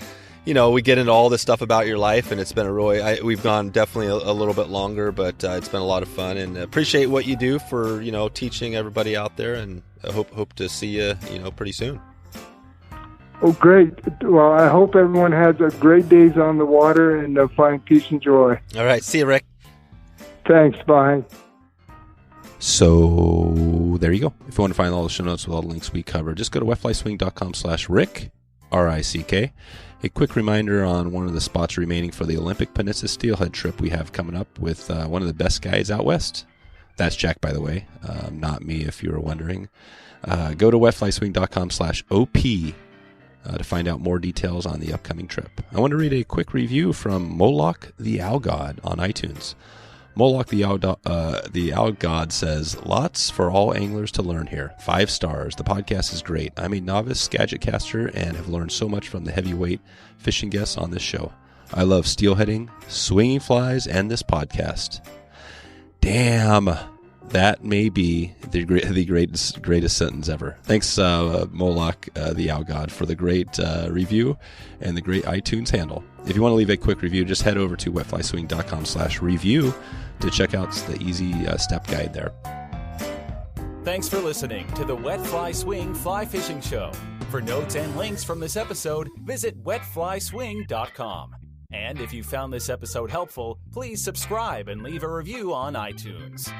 we get into all this stuff about your life, and it's been we've gone definitely a little bit longer, but it's been a lot of fun, and appreciate what you do for, teaching everybody out there, and I hope to see you, pretty soon. Oh, great. Well, I hope everyone has a great days on the water and find peace and joy. All right. See you, Rick. Thanks. Bye. So there you go. If you want to find all the show notes with all the links we covered, just go to wetflyswing.com/Rick, RICK. A quick reminder on one of the spots remaining for the Olympic Peninsula Steelhead trip we have coming up with one of the best guides out west. That's Jack, by the way, not me, if you were wondering. Go to wetflyswing.com/OP to find out more details on the upcoming trip. I want to read a quick review from Moloch the Owl God on iTunes. Moloch the Owl God says, lots for all anglers to learn here. 5 stars. The podcast is great. I'm a novice gadget caster and have learned so much from the heavyweight fishing guests on this show. I love steelheading, swinging flies, and this podcast. Damn, that may be the greatest sentence ever. Thanks, Moloch the Owl God, for the great review and the great iTunes handle. If you want to leave a quick review, just head over to wetflyswing.com/review to check out the easy step guide there. Thanks for listening to the Wet Fly Swing Fly Fishing Show. For notes and links from this episode, visit wetflyswing.com. And if you found this episode helpful, please subscribe and leave a review on iTunes.